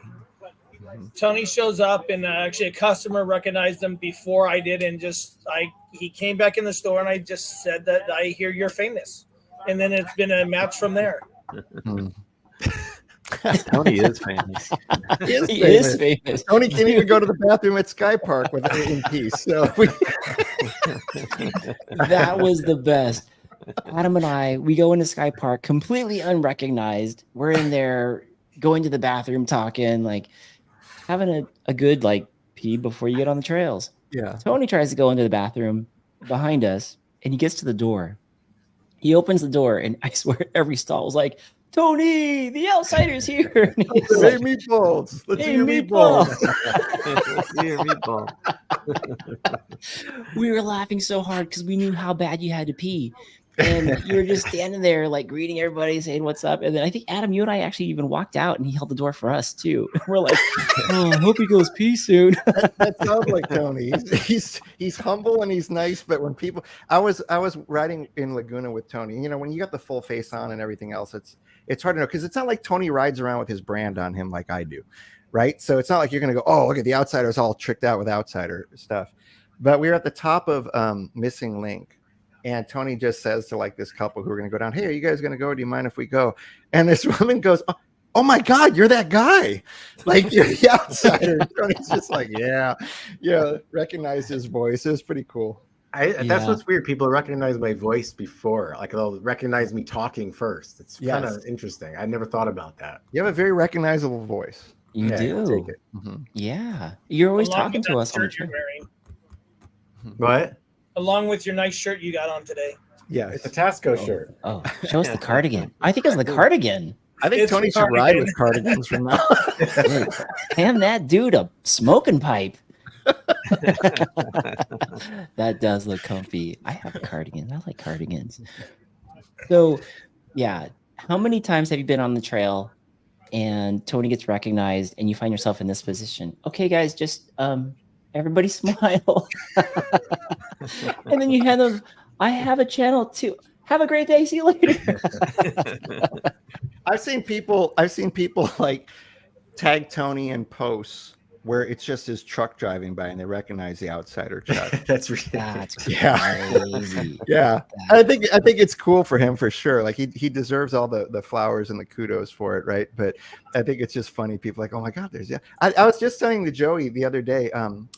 Tony shows up, and actually a customer recognized him before I did, and he came back in the store, and I just said that I hear you're famous, and then it's been a match from there. Hmm. Tony is famous. He is he famous. is famous. Tony can't even go to the bathroom at Sky Park in peace. So we, That was the best. Adam and I, we go into Sky Park completely unrecognized. We're in there going to the bathroom, talking, like having a good like pee before you get on the trails. yeah. Tony tries to go into the bathroom behind us, and he gets to the door. He opens the door, and I swear every stall was like, "Tony, the outsider's here." And he's Hey, like, meatballs. Let's "Hey, see your meatballs. meatball." Your meatball. We were laughing so hard because we knew how bad you had to pee. And you were just standing there, like greeting everybody, saying what's up. And then I think Adam, you and I actually even walked out, and he held the door for us too. We're like, "Oh, I hope he goes pee soon." That sounds like Tony. He's humble and he's nice, but when people, I was riding in Laguna with Tony. You know, when you got the full face on and everything else, it's hard to know because it's not like Tony rides around with his brand on him like I do, right? So it's not like you're gonna go, oh, look at the outsider's all tricked out with outsider stuff. But we were at the top of Missing Link. And Tony just says to like this couple who are going to go down, "Hey, are you guys going to go? Do you mind if we go?" And this woman goes, "Oh my God, you're that guy. Like, you're the outsider." Tony's just like, yeah, recognize his voice. It was pretty cool. That's Yeah. what's weird. People recognize my voice before, like they'll recognize me talking first. It's kind Yes. of interesting. I never thought about that. You have a very recognizable voice. You Yeah, I'll do. take it. Mhm. Yeah. You're always Along talking with to that us on the shirt you're trail. wearing, What? along with your nice shirt you got on today. Yes. It's a Tasco shirt. Oh, show us the cardigan. I think it's the cardigan. I think It's Tony a should ride cardigan. with cardigans from now. Hey, hand that dude a smoking pipe. That does look comfy. I have a cardigan. I like cardigans. So, yeah. How many times have you been on the trail and Tony gets recognized and you find yourself in this position? Okay, guys, just everybody smile. And then you hand them, "I have a channel too. Have a great day. See you later." I've seen people like tag Tony in posts where it's just his truck driving by and they recognize the outsider Chuck. That's ridiculous. That's Yeah. crazy. Yeah. I think it's cool for him for sure. Like he deserves all the flowers and the kudos for it, right? But I think it's just funny. People are like, "Oh my God, there's I was just telling to Joey the other day.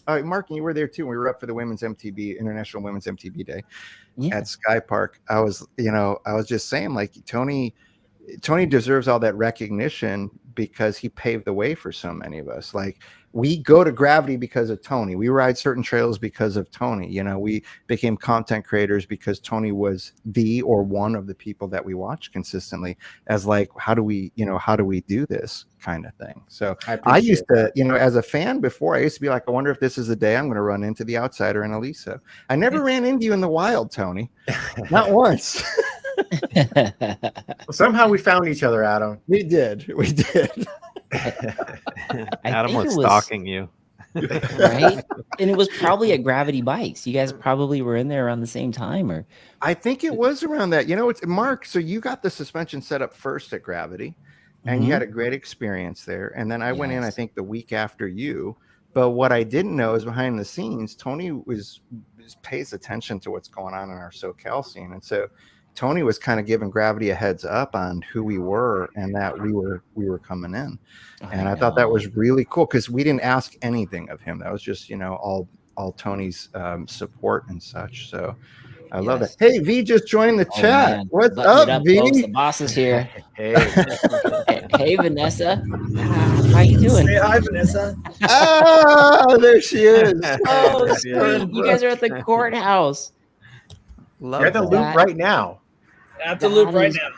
Mark, and you were there too. We were up for the Women's MTB, International Women's MTB Day Yeah. at Sky Park. I was just saying, like, Tony deserves all that recognition because he paved the way for so many of us. Like, we go to Gravity because of Tony. We ride certain trails because of Tony. You know, we became content creators because Tony was one of the people that we watch consistently as like, how do we do this kind of thing? So I used to, as a fan before, I used to be like, I wonder if this is the day I'm going to run into the outsider and Elisa. I never ran into you in the wild, Tony. Not once. Somehow we found each other, Adam. We did. Adam think was it stalking you. Right? And it was probably at Gravity Bikes. You guys probably were in there around the same time, or I think it was around that. It's Mark. So you got the suspension set up first at Gravity, and you had a great experience there. And then I went in, I Yes. think, the week after you. But what I didn't know is behind the scenes, Tony pays attention to what's going on in our SoCal scene, and so Tony was kind of giving Gravity a heads up on who we were and that we were coming in. And I thought that was really cool because we didn't ask anything of him. That was just, all Tony's support and such. So I love Yes. that. Hey, V just joined the Oh, chat. man. What's Button up, it folks. V? The boss is here. Hey, Hey, Vanessa. How you doing? Say hi, Vanessa. Ah, there she is. Oh, Yeah. sweet. You guys are at the courthouse. Love you're at the that. loop right now. At the loop That right is- now.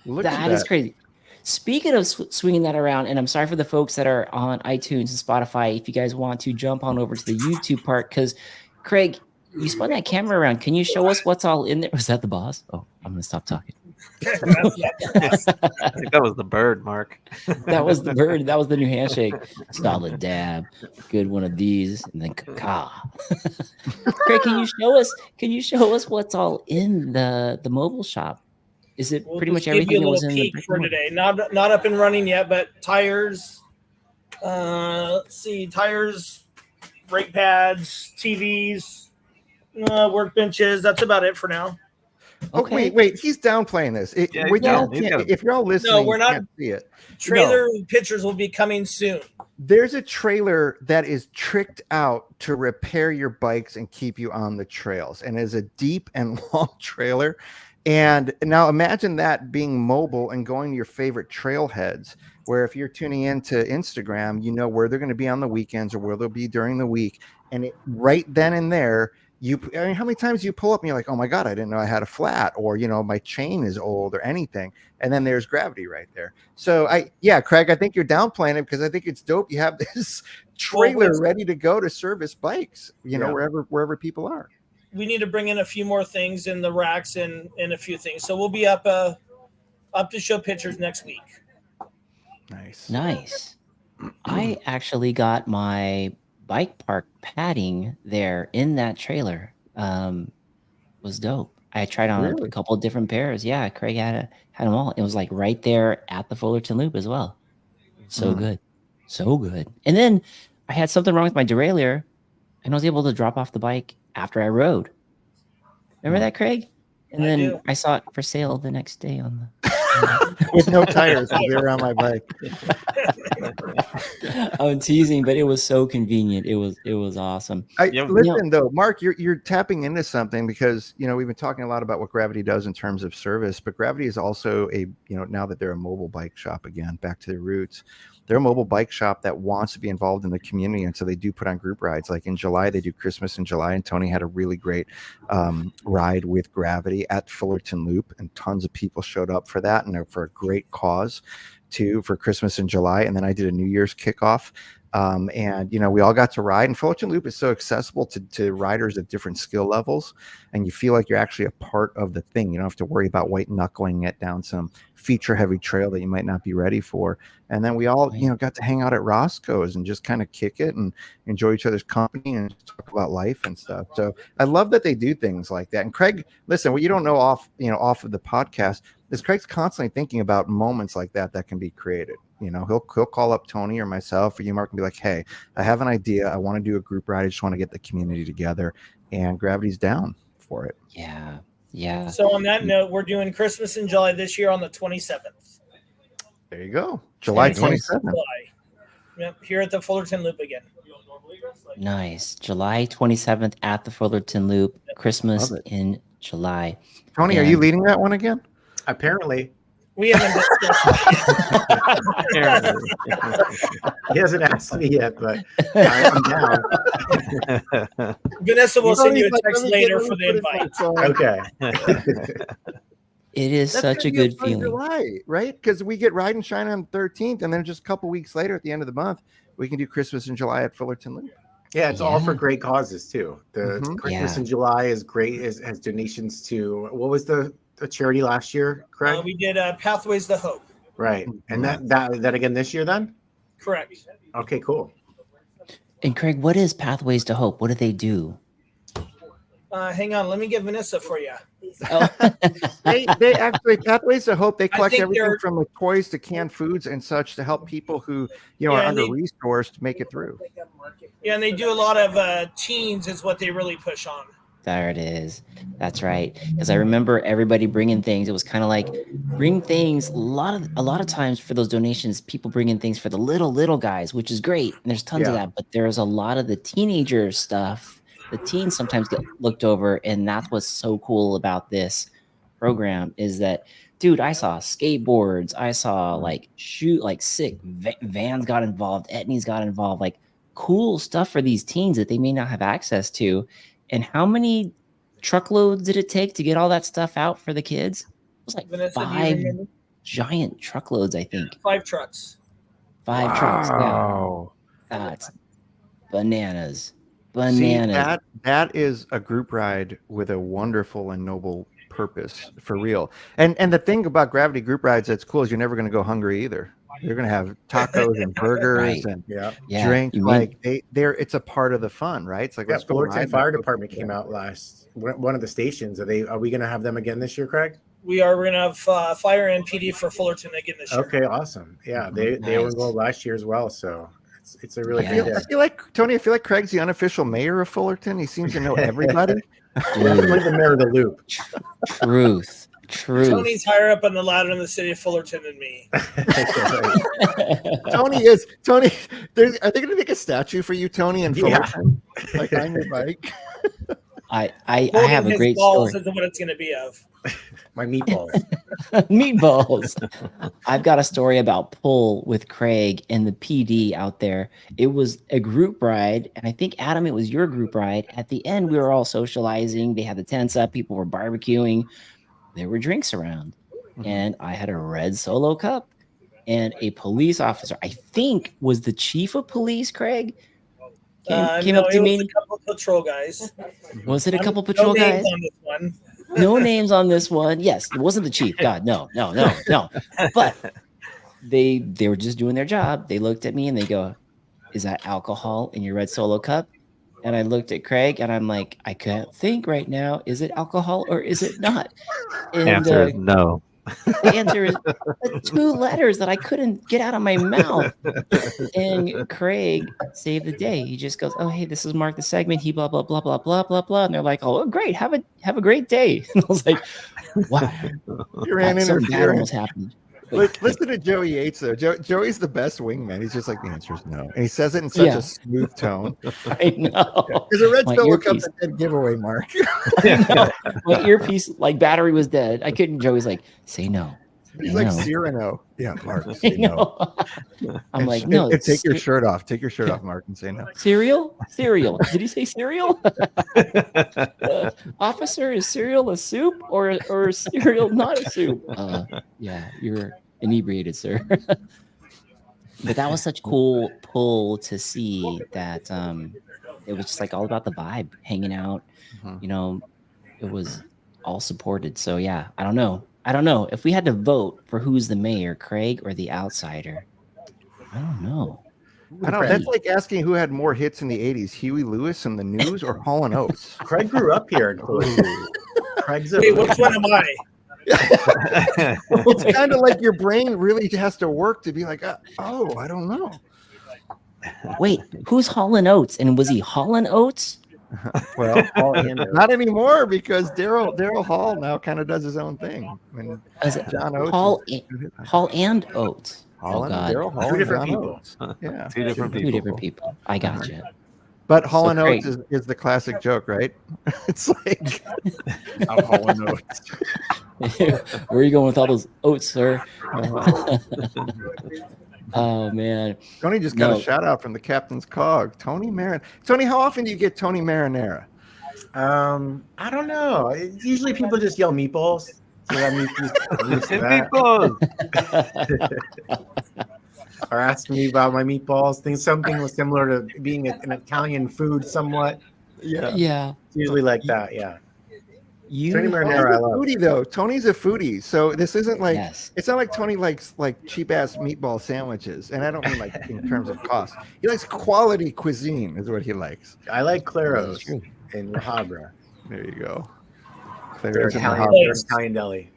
Look at That is crazy. Speaking of swinging that around, and I'm sorry for the folks that are on iTunes and Spotify, if you guys want to jump on over to the YouTube part, because Craig, you spun that camera around. Can you show us what's all in there? Was that the boss? Oh, I'm going to stop talking. That's not the boss. I think that was the bird, Mark. That was the bird. That was the new handshake. Solid dab. Good one of these. And then caca. Craig, can you show us what's all in the mobile shop? Is it We'll pretty just much give everything you that a was little in the peek brick for and mortar? today. Not up and running yet, but tires. Let's see, tires, brake pads, TVs, workbenches. That's about it for now. Oh, wait. He's downplaying this. Yeah, When he's y'all got- he's can't- got- if you're all listening, we're you not- can't see it. Trailer pictures will be coming soon. There's a trailer that is tricked out to repair your bikes and keep you on the trails, and is a deep and long trailer. And now imagine that being mobile and going to your favorite trailheads, where if you're tuning into Instagram, you know where they're going to be on the weekends or where they'll be during the week. And right then and there, I mean, how many times you pull up and you're like, oh my God, I didn't know I had a flat, or, my chain is old or anything. And then there's Gravity right there. So Craig, I think you're downplaying it, because I think it's dope. You have this trailer ready to go to service bikes, wherever people are. We need to bring in a few more things in the racks and a few things. So we'll be up to show pictures next week. Nice. I actually got my bike park padding there in that trailer. Was dope. I tried on a couple of different pairs. Yeah, Craig had them all. It was like right there at the Fullerton Loop as well. So good. So good. And then I had something wrong with my derailleur, and I was able to drop off the bike after I rode. Remember that, Craig? And I then do. I saw it for sale the next day on the With no tires, I'll be around my bike. I'm teasing, but it was so convenient. It was awesome. Listen, though, Mark, you're tapping into something, because we've been talking a lot about what Gravity does in terms of service, but Gravity is also now that they're a mobile bike shop again, back to their roots. They're a mobile bike shop that wants to be involved in the community, and so they do put on group rides. Like in July, they do Christmas in July, and Tony had a really great ride with Gravity at Fullerton Loop, and tons of people showed up for that, and for a great cause too, for Christmas in July. And then I did a New Year's kickoff. And we all got to ride, and Fullerton Loop is so accessible to riders of different skill levels, and you feel like you're actually a part of the thing. You don't have to worry about white knuckling it down some feature heavy trail that you might not be ready for. And then we all got to hang out at Roscoe's and just kind of kick it and enjoy each other's company and talk about life and stuff. So I love that they do things like that. And Craig, listen, what you don't know off of the podcast is Craig's constantly thinking about moments like that can be created. He'll call up Tony or myself or you, Mark, and be like, hey, I have an idea. I want to do a group ride. I just want to get the community together, and Gravity's down for it. Yeah. Yeah. So on that note, we're doing Christmas in July this year on the 27th. There you go. July 27th. July. Yep, here at the Fullerton Loop again. Nice. July 27th at the Fullerton Loop. Christmas in July. Tony, are you leading that one again? Apparently. We haven't He hasn't asked me yet, but I'm down. Vanessa will send you a text later for the invite. Okay. It is That's such a gonna be good fun feeling. July, right? Because we get Ride and Shine on the 13th, and then just a couple weeks later at the end of the month, we can do Christmas in July at Fullerton Loop. Yeah, it's all for great causes too. The Christmas Yeah. in July is great. Has donations to, what was the charity last year, Craig? We did Pathways to Hope. Right, and that again this year then. Correct. Okay, cool. And Craig, what is Pathways to Hope? What do they do? Hang on, let me get Vanessa for you. Oh. They actually, Pathways to Hope, they collect think everything they're- from the toys to canned foods and such to help people who are Yeah, under they- resourced make it through. Yeah, and they do a lot of teens is what they really push on. There it is. That's right. Because I remember everybody bringing things. It was kind of like bring things. A lot of times for those donations, people bring in things for the little guys, which is great. And there's tons of Yeah. that. But there's a lot of the teenager stuff the teens sometimes get looked over, and that's what's so cool about this program is that, dude, I saw skateboards, I saw like sick Vans got involved, Etnies got involved, like cool stuff for these teens that they may not have access to. And how many truckloads did it take to get all that stuff out for the kids? It was like Vanessa, do you 5 remember? giant truckloads, I think. 5 trucks. 5 trucks. Yeah. Wow. That's bananas. See, Bananas. that is a group ride with a wonderful and noble purpose for real. And the thing about Gravity group rides that's cool is you're never going to go hungry either. You're going to have tacos and burgers Right. and Yeah. Yeah. drinks. you mean- Like it's a part of the fun, right? It's like Yeah, let's go Fullerton ride. Fire Department came out last. One of the stations. Are we going to have them again this year, Craig? We're going to have fire and PD for Fullerton again this year. Okay, awesome. Yeah, they were Nice. involved last year as well. So it's a really Yeah. good I day. feel like Tony. I feel like Craig's the unofficial mayor of Fullerton. He seems to know everybody. Definitely the mayor of the loop. Truth. Tony's higher up on the ladder in the city of Fullerton than me. Tony is Tony. Are they going to make a statue for you, Tony, in Yeah. Fullerton? Like on your bike? I Holding have a his great balls story. isn't what it's going to be of. My meatballs. Meatballs. I've got a story about pull with Craig and the PD out there. It was a group ride, and I think Adam, it was your group ride. At the end, we were all socializing. They had the tents up, people were barbecuing. There were drinks around, and I had a red Solo cup, and a police officer, I think was the chief of police, Craig, came No, up it to was me. a couple of patrol guys. Was it a couple No patrol names guys? on this one. No names on this one. Yes, it wasn't the chief. God, no. But they were just doing their job. They looked at me and they go, "Is that alcohol in your red Solo cup?" And I looked at Craig and I'm like, "I can't think right now. Is it alcohol or is it not?" And Answer is no. the answer is 2 letters that I couldn't get out of my mouth. And Craig saved the day. He just goes, "Oh, hey, this is Mark the segment. He blah blah blah blah blah blah blah." And they're like, "Oh, great. Have a great day." And I was like, "Wow, You ran something bad interference. almost happened." But Listen to Joey Yates though. Joey's the best wingman. He's just like the answer is no, and he says it in such Yeah. a smooth tone. I know. There's a red My Solo cup earpiece. a dead giveaway, Mark. My earpiece, like battery was dead. I couldn't. Joey's like, "Say no." He's I like know. Cyrano. Yeah, Mark. I Say no. know. I'm And like, sh- "No." and take your it's shirt off. Take your shirt off, Mark, and say no. cereal. Did he say cereal? Officer, is cereal a soup or cereal not a soup? Yeah, you're inebriated, sir. But that was such cool pull to see that it was just like all about the vibe, hanging out. Mhm. You know, it was all supported. So yeah, I don't know if we had to vote for who's the mayor, Craig or the outsider. I don't know. I don't know. That's like asking who had more hits in the '80s: Huey Lewis and the News or Hall and Oates. Craig grew up here in Fullerton. Craig's a Hey, which one am I? It's kind of like your brain really has to work to be like, oh, I don't know. Wait, who's Hall and Oates? And was he Hall and Oates? Well, not anymore because Daryl Hall now kind of does his own thing. I mean, Is it John Oates. Hall and Oates? Hall and God. Daryl Hall Two and different John people. Oates. Yeah. Two different Two people. different people. I got you. But Hall So and Oates is the classic joke, right? It's like I'm Hall and Oates. Where are you going with all those oats, sir? Oh man. Tony just got No. a shout out from the captain's cog. Tony Marin. Tony, how often do you get Tony Marinara? I don't know. Usually people just yell meatballs. So that means I'm used to that. Or ask me about my meatballs. Think something was similar to being an Italian food somewhat. Yeah. Yeah. It's usually like that, yeah. You Tony Tony's Marinara, I a love. foodie though. Tony's a foodie, so this isn't like yes. it's not like Tony likes like cheap ass meatball sandwiches, and I don't mean like in terms of cost. He likes quality cuisine, is what he likes. I like That's Claros true. in La Habra. There you go. They're Claire's in the Italian, hot- they're Italian deli.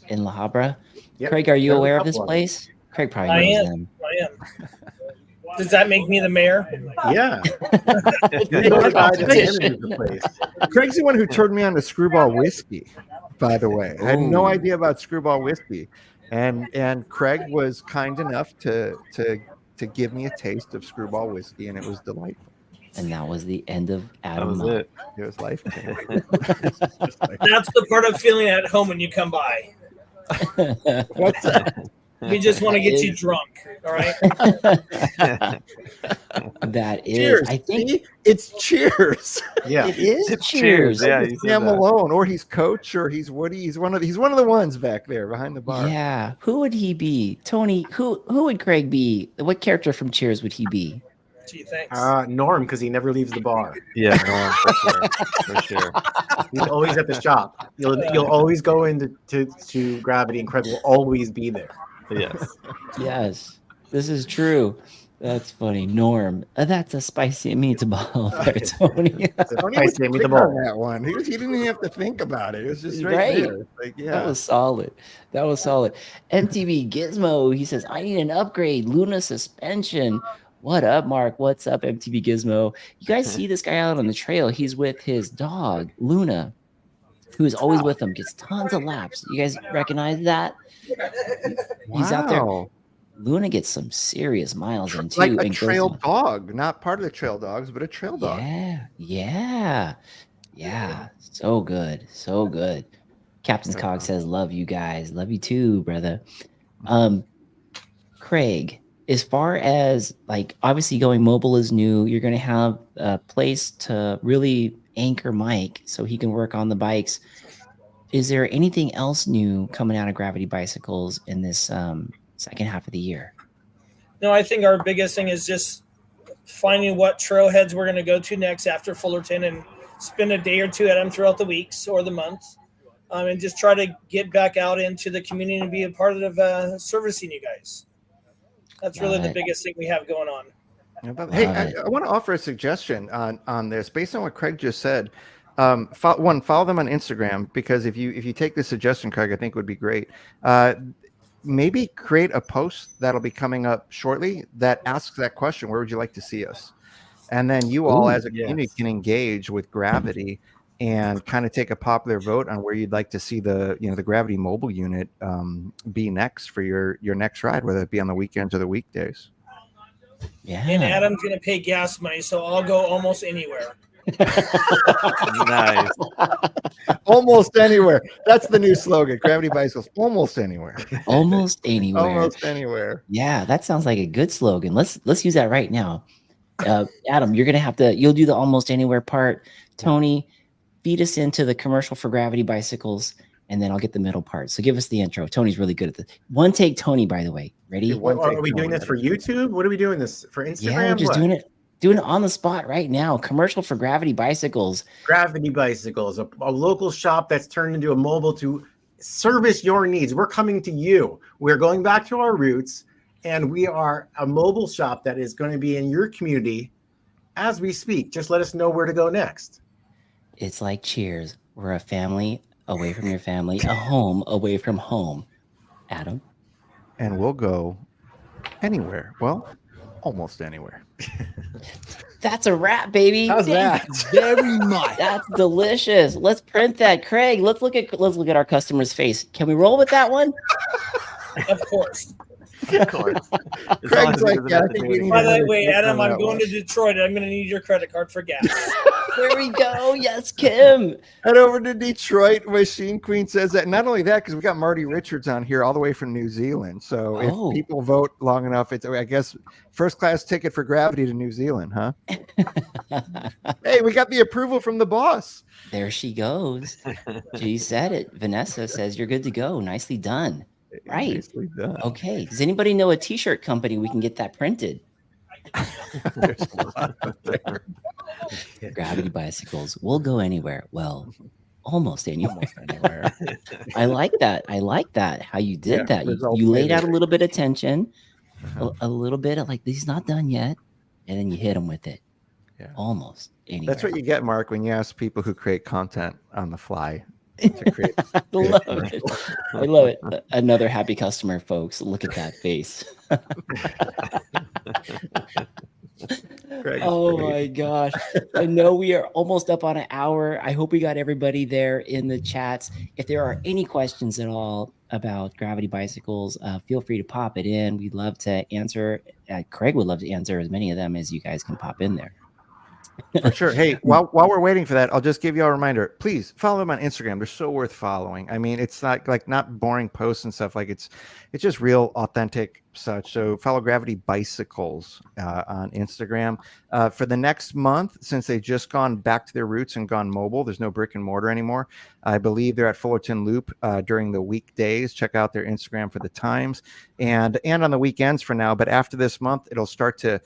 In La Habra. Yep. Craig, are you There's a aware of couple this them. place? Craig probably I knows am. them. I am. Does that make me the mayor? Yeah. Hey, You're the guy that Craig- manages the place. Craig's the one who turned me on to Screwball whiskey. By the way, I had no Ooh. idea about Screwball whiskey, and Craig was kind enough to give me a taste of Screwball whiskey, and it was delightful. And that was the end of That Adam was Mott. it. It was life changing. That's the part of feeling at home when you come by. What's that? We just want to get you Is- drunk. All right. That is, Cheers. I think See? It's Cheers. Yeah. it is It's Cheers. Yeah, you said Sam that. Malone, or he's Coach, or he's Woody. He's one of the ones back there behind the bar. Yeah. Who would he be? Tony, who would Craig be? What character from Cheers would he be? Gee, thanks. Norm, because he never leaves the bar. Yeah, Norm, for sure. For sure. He's always at the shop. You'll always go into to Gravity, and Craig will always be there. Yes. Yes, this is true. That's funny. Norm, that's a spicy meatball there, Tony. Tony I was say me quick the on ball. that one. He didn't even have to think about it. It was just Right. right there. Like, yeah. That was solid. That was solid. MTV Gizmo, he says, I need an upgrade. Luna suspension. What up, Mark? What's up, MTV Gizmo? You guys see this guy out on the trail? He's with his dog, Luna, who is always with him, gets tons of laps. You guys recognize that? He's out there. Wow. Luna gets some serious miles in too. Like a and goes trail on- dog, not part of the trail dogs, but a trail dog. Yeah. So good. So good. Captain's Cog says, love you guys. Love you too, brother. Craig, as far as like obviously going mobile is new, you're going to have a place to really anchor Mike so he can work on the bikes. Is there anything else new coming out of Gravity Bicycles in this second half of the year? No, I think our biggest thing is just finding what trailheads we're going to go to next after Fullerton and spend a day or two at them throughout the weeks or the months, and just try to get back out into the community and be a part of servicing you guys. That's really the Right. biggest thing we have going on. Hey, Right. I want to offer a suggestion on this based on what Craig just said. Follow them on Instagram, because if you take this suggestion, Craig, I think would be great. Maybe create a post that'll be coming up shortly that asks that question: where would you like to see us? And then you all, Ooh, as a community, yes. can engage with Gravity and kind of take a popular vote on where you'd like to see the Gravity mobile unit be next for your next ride, whether it be on the weekends or the weekdays. Yeah. And Adam's going to pay gas money, so I'll go almost anywhere. Nice. Almost anywhere. That's the new slogan. Gravity Bicycles, almost anywhere. Almost anywhere. Almost anywhere. Yeah, that sounds like a good slogan. Let's use that right now. Adam, you're gonna you'll do the almost anywhere part. Tony, feed us into the commercial for Gravity Bicycles, and then I'll get the middle part. So give us the intro. Tony's really good at this. One take, Tony. By the way, ready? Yeah, one Are take, we doing Tony. this for YouTube? What are we doing this for Instagram? Yeah, we're just What? doing it on the spot right now. Commercial for Gravity Bicycles. Gravity Bicycles, a local shop that's turned into a mobile to service your needs. We're coming to you. We're going back to our roots, and we are a mobile shop that is going to be in your community as we speak. Just let us know where to go next. It's like Cheers. We're a family away from your family, a home away from home. Adam. And we'll go anywhere. Well, almost anywhere. That's a wrap, baby. How's Thank that? you very much. That's delicious. Let's print that, Craig. Let's look at our customer's face. Can we roll with that one? Of course. Of course. As Craig's long as he like, doesn't yeah, have I to think do we it need By again. the way, Another Adam, I'm that going to was. Detroit. I'm going to need your credit card for gas. There we go. Yes, Kim. Head over to Detroit. Machine Queen says that. Not only that, because we got Marty Richards on here all the way from New Zealand. So Oh. if people vote long enough, it's, I guess, first class ticket for Gravity to New Zealand, huh? Hey, we got the approval from the boss. There she goes. She said it. Vanessa says you're good to go. Nicely done. Right. Nicely done. Okay. Does anybody know a t-shirt company we can get that printed? There's a lot out there. Gravity Bicycles. We'll go anywhere. Well, almost anywhere. Almost anywhere. I like that. I like that. How you did Yeah, that. results You laid may out a vary. little bit of tension, Uh-huh. a little bit of like, he's not done yet. And then you hit him with it. Yeah. Almost anywhere. That's what you get, Mark, when you ask people who create content on the fly to create. I love it. I love it. Another happy customer, folks. Look at that face. Craig is Oh great. my gosh. I know we are almost up on an hour. I hope we got everybody there in the chats. If there are any questions at all about Gravity Bicycles, feel free to pop it in. We'd love to answer. Craig would love to answer as many of them as you guys can pop in there. For sure. Hey, while we're waiting for that, I'll just give you a reminder. Please follow them on Instagram. They're so worth following. I mean, it's not like not boring posts and stuff. Like it's just real, authentic such. So follow Gravity Bicycles on Instagram. For the next month, since they've just gone back to their roots and gone mobile, there's no brick and mortar anymore. I believe they're at Fullerton Loop during the weekdays. Check out their Instagram for the times and on the weekends for now. But after this month, it'll start to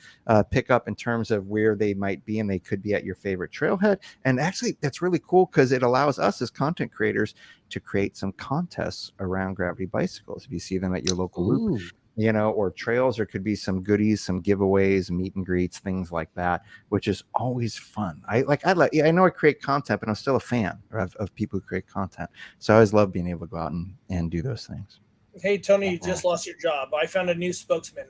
pick up in terms of where they might be, and they could be at your favorite trailhead. And actually, that's really cool because it allows us as content creators to create some contests around Gravity Bicycles. If you see them at your local loop, you know, or trails, there could be some goodies, some giveaways, meet and greets, things like that, which is always fun. I know I create content, but I'm still a fan of people who create content. So I always love being able to go out and do those things. Hey, Tony, you just lost your job. I found a new spokesman.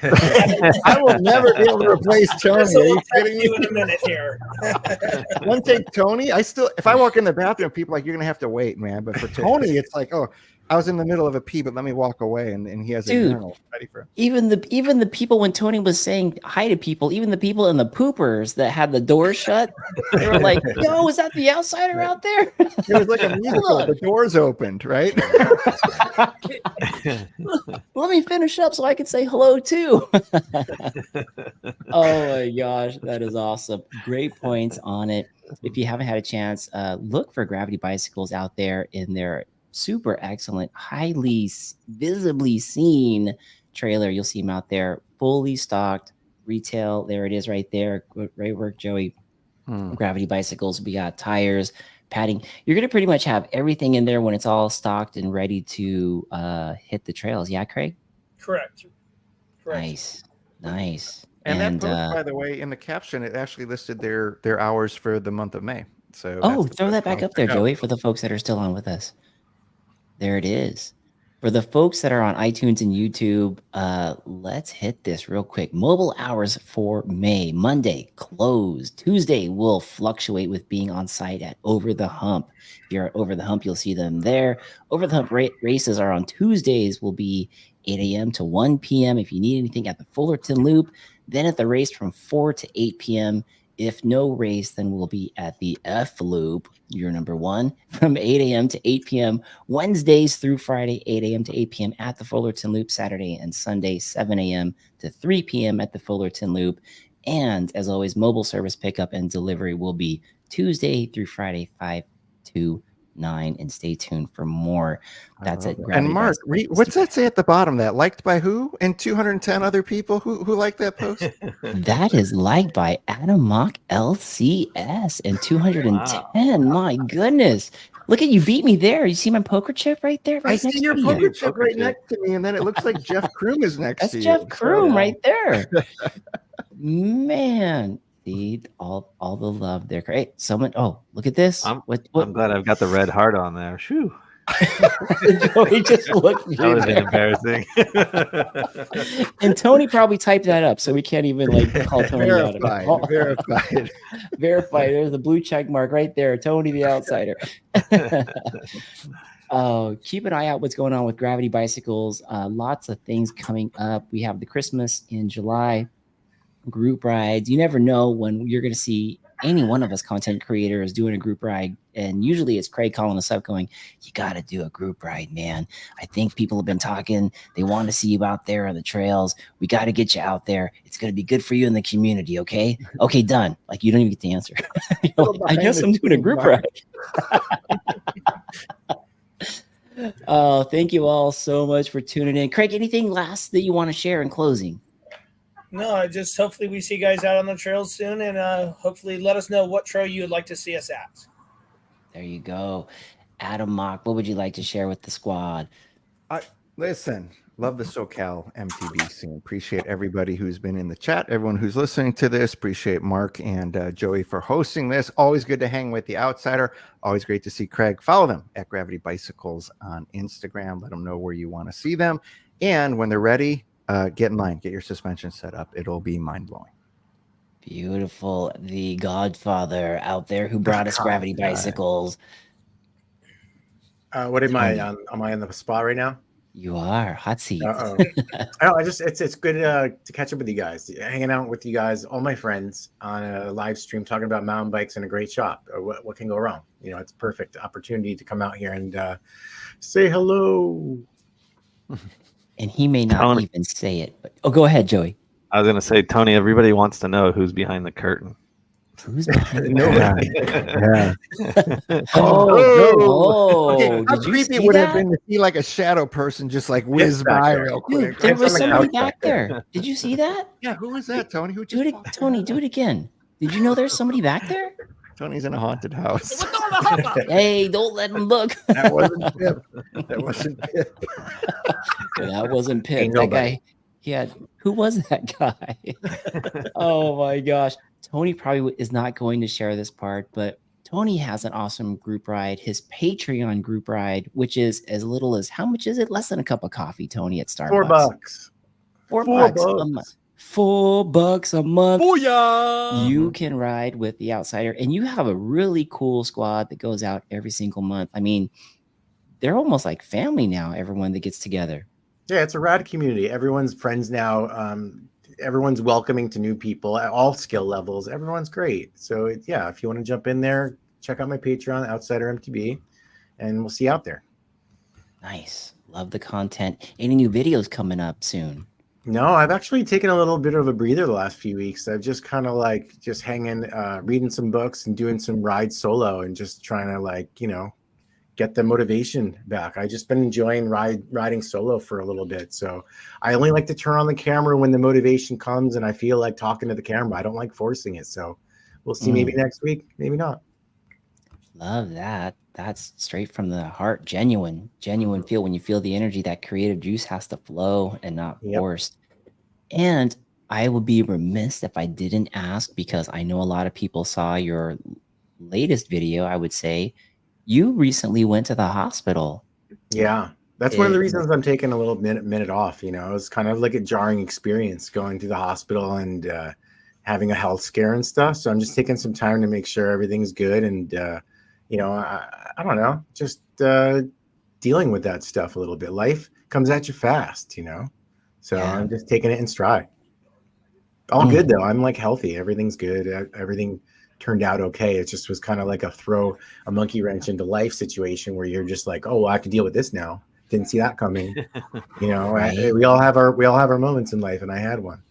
I will never be able to replace Tony. Are you kidding You me? in a minute here. One thing, Tony, if I walk in the bathroom, people are like, you're gonna have to wait, man. But for Tony, it's like, oh, I was in the middle of a pee, but let me walk away, and he has a urinal ready for him. Even the people, when Tony was saying hi to people, even the people in the poopers that had the door shut, they were like, "Yo, is that the outsider out there?" It was like a musical. The doors opened, right? Let me finish up so I can say hello too. Oh my gosh, that is awesome. Great points on it. If you haven't had a chance, look for Gravity Bicycles out there in their super excellent, highly visibly seen trailer. You'll see them out there, fully stocked, retail. There it is right there. Great work, Joey. Gravity Bicycles. We got tires, padding. You're going to pretty much have everything in there when it's all stocked and ready to hit the trails. Yeah, Craig? Correct. Nice. And that post, by the way, in the caption, it actually listed their hours for the month of May. So throw that back up there, Joey, for the folks that are still on with us. There it is. For the folks that are on iTunes and YouTube, let's hit this real quick. Mobile hours for May. Monday, closed. Tuesday will fluctuate with being on site at Over the Hump. If you're at Over the Hump, you'll see them there. Over the Hump races are on Tuesdays, will be 8 a.m. to 1 p.m. If you need anything at the Fullerton Loop, then at the race from 4 to 8 p.m. If no race, then we'll be at the F Loop, year number 1, from 8 a.m. to 8 p.m. Wednesdays through Friday, 8 a.m. to 8 p.m. at the Fullerton Loop. Saturday and Sunday, 7 a.m. to 3 p.m. at the Fullerton Loop. And as always, mobile service pickup and delivery will be Tuesday through Friday, 5 to 9. And stay tuned for more. That's it. And Mark, what's that say at the bottom? That liked by who? And 210 other people who liked that post? That is liked by Adam Mock LCS and 210. Wow. My goodness. Look at you, beat me there. You see my poker chip right there? I see your poker chip right next to me, and then it looks like Jeff Kroom is next to you. That's Jeff Kroom right there. Man. All the love there. Great. Someone, look at this. I'm glad I've got the red heart on there. Shoo. Joey just looked. That was embarrassing. And Tony probably typed that up, so we can't even call Tony out. Verified. Verified. There's the blue check mark right there. Tony the outsider. Keep an eye out what's going on with Gravity Bicycles. Lots of things coming up. We have the Christmas in July. Group rides. You never know when you're going to see any one of us content creators doing a group ride, and usually it's Craig calling us up going, you got to do a group ride, man. I think people have been talking, they want to see you out there on the trails. We got to get you out there. It's going to be good for you in the community. Okay done. Like, you don't even get the answer. I guess I'm doing a group ride. Thank you all so much for tuning in. Craig, anything last that you want to share in closing? No, hopefully we see you guys out on the trails soon, and hopefully let us know what trail you would like to see us at. There you go. Adam Mock, what would you like to share with the squad? Listen, love the SoCal MTB scene. Appreciate everybody who's been in the chat, everyone who's listening to this. Appreciate Mark and Joey for hosting this. Always good to hang with the outsider. Always great to see Craig. Follow them at Gravity Bicycles on Instagram. Let them know where you want to see them. And when they're ready, get in line, get your suspension set up. It'll be mind-blowing. Beautiful. The Godfather out there who brought us Gravity Bicycles. What am I on? Am I on the spot right now? You are hot seat. Uh-oh. I just it's good to catch up with you guys, hanging out with you guys, all my friends on a live stream talking about mountain bikes in a great shop. What can go wrong? You know, it's a perfect opportunity to come out here and say hello. And he may not Tony. even say it. But go ahead, Joey. I was gonna say, Tony, everybody wants to know who's behind the curtain. Who's behind the Nobody. Yeah. Oh, Okay, how did you creepy see would it have that? been to see like a shadow person just like whiz back by there. real Dude, quick? there It's was on the somebody couch back back there. there. Did you see that? Yeah, who was that, Tony? Who Do just it, Tony. Do it again. Did you know there's somebody back there? Tony's in a haunted house. Hey, don't let him look. That wasn't Pip. That wasn't Pip. That wasn't Pip. Ain't That nobody. guy. Who was that guy? Oh my gosh. Tony probably is not going to share this part, but Tony has an awesome group ride. His Patreon group ride, which is as little as how much is it? Less than a cup of coffee, Tony, at Starbucks. $4. $4 $4 a month. $4 a month. Booyah! You can ride with the Outsider, and you have a really cool squad that goes out every single month. I mean, they're almost like family now, everyone that gets together. Yeah, it's a rad community. Everyone's friends now. Everyone's welcoming to new people at all skill levels. Everyone's great. So yeah, if you want to jump in there, check out my Patreon, Outsider MTB, and we'll see you out there. Nice. Love the content. Any new videos coming up soon? No, I've actually taken a little bit of a breather the last few weeks. I've just kind of like just hanging, reading some books and doing some rides solo and just trying to like, you know, get the motivation back. I just been enjoying riding solo for a little bit. So I only like to turn on the camera when the motivation comes and I feel like talking to the camera. I don't like forcing it. So we'll see maybe next week, maybe not. Love that. That's straight from the heart. Genuine feel when you feel the energy, that creative juice has to flow and not Yep. forced. And I would be remiss if I didn't ask, because I know a lot of people saw your latest video, I would say. You recently went to the hospital. Yeah. That's one of the It- reasons I'm taking a little minute off. You know, it was kind of like a jarring experience going to the hospital and having a health scare and stuff. So I'm just taking some time to make sure everything's good. And, you know, I don't know, just dealing with that stuff a little bit. Life comes at you fast, you know? So Yeah. I'm just taking it in stride. All good though. I'm like healthy. Everything's good. Everything turned out okay. It just was kind of like throw a monkey wrench into life situation where you're just like, oh, well, I have to deal with this now. Didn't see that coming. You know, Right. we all have our moments in life, and I had one.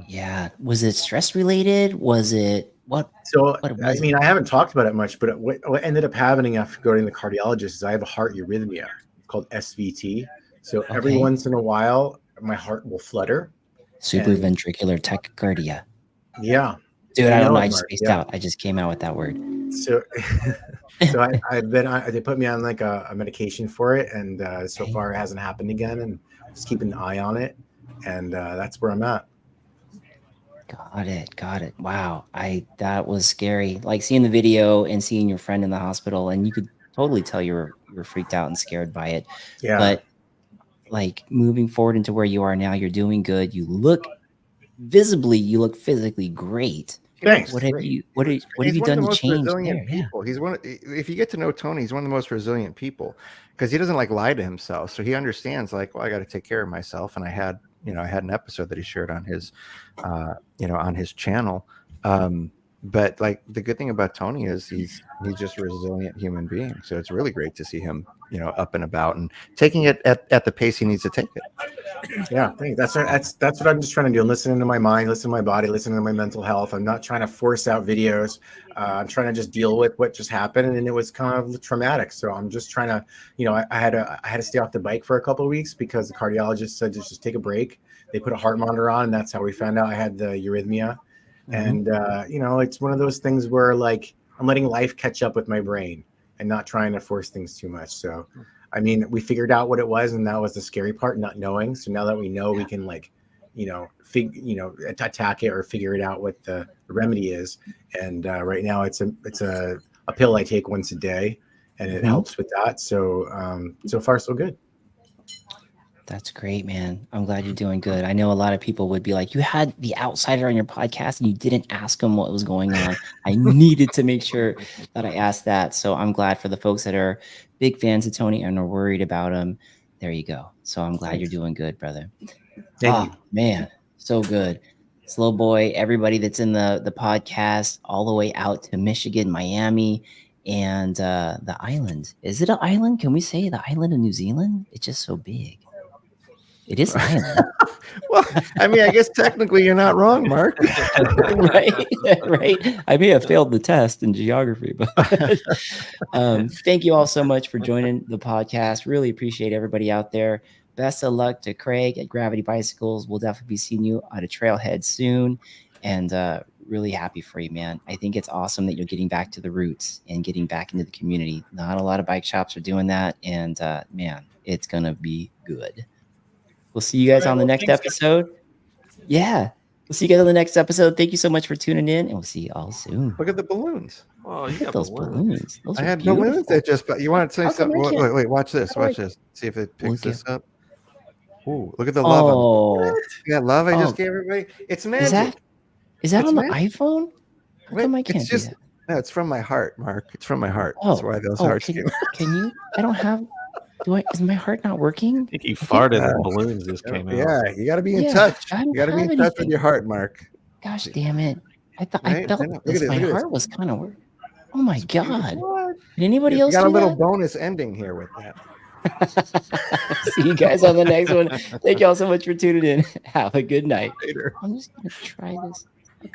Yeah. Was it stress related? Was it what? So What I was mean, I haven't talked about it much, but what ended up happening after going to the cardiologist is I have a heart arrhythmia called SVT. So every Okay. once in a while, my heart will flutter. Supraventricular tachycardia. Yeah. Dude, You I don't know know. it, I just Mark, spaced yeah. out. I just came out with that word. So, they put me on like a medication for it, and so Okay. far it hasn't happened again, and just keeping an eye on it, and that's where I'm at. Got it. Wow. That was scary. Like seeing the video and seeing your friend in the hospital, and you could totally tell you were freaked out and scared by it. Yeah. But like moving forward into where you are now, you're doing good. You look physically great. Thanks. What have Great. you what have He's you one of done the to most change resilient there? Yeah. people. He's if you get to know Tony, he's one of the most resilient people because he doesn't like lie to himself. So he understands like, well, I got to take care of myself. And I had an episode that he shared on his, on his channel. But like the good thing about Tony is he's just a resilient human being. So it's really great to see him, up and about and taking it at the pace he needs to take it. Yeah, thanks. That's what I'm just trying to do. Listening to my mind, listening to my body, listening to my mental health. I'm not trying to force out videos. I'm trying to just deal with what just happened, and it was kind of traumatic. So I'm just trying to, I had to stay off the bike for a couple of weeks because the cardiologist said to just take a break. They put a heart monitor on, and that's how we found out I had the arrhythmia. And it's one of those things where like I'm letting life catch up with my brain and not trying to force things too much. So I mean, we figured out what it was, and that was the scary part, not knowing. So now that we know, we can like, attack it or figure it out what the remedy is. And right now, it's a pill I take once a day, and it helps with that. So so far, so good. That's great, man. I'm glad you're doing good. I know a lot of people would be like, you had the Outsider on your podcast and you didn't ask him what was going on. I needed to make sure that I asked that. So I'm glad for the folks that are big fans of Tony and are worried about him. There you go. So I'm glad you're Thanks. doing good, brother. Thank you. Man, so good. Slow boy, everybody that's in the podcast, all the way out to Michigan, Miami, and the island. Is it an island? Can we say the island of New Zealand? It's just so big. It is an island. Well, I mean, I guess technically you're not wrong, Mark. Right. Right. I may have failed the test in geography, but thank you all so much for joining the podcast. Really appreciate everybody out there. Best of luck to Craig at Gravity Bicycles. We'll definitely be seeing you at a trailhead soon, and really happy for you, man. I think it's awesome that you're getting back to the roots and getting back into the community. Not a lot of bike shops are doing that, and man, it's gonna be good. We'll see you guys on the next episode. Yeah. We'll see you guys on the next episode. Thank you so much for tuning in, and we'll see you all soon. Look at the balloons. Oh, you Look at got those balloons. Those I are had beautiful. balloons that just. You want to say How come something? I can't- Wait. Watch this. How do Watch this. See if it picks Look this up. Ooh, look at the love. Oh, Yeah, love. I Oh. just gave everybody. It's magic. is that It's on the magic. iPhone? How Wait, come I it's can't do just- that? No, it's from my heart, Mark. It's from my heart. That's why those hearts can, came. can you? I don't have. Is my heart not working? I think he farted and balloons just came out. Yeah, you got to be in Yeah, touch. I don't You got to be have in touch with anything. your heart, Mark. Gosh damn it! I thought I Right? felt I know. Look this. at this, My look at heart this. was kind of. Oh my god! What? Did anybody You else got a do little that? bonus ending here with that. See you guys on the next one. Thank y'all so much for tuning in. Have a good night. Later. I'm just gonna try this.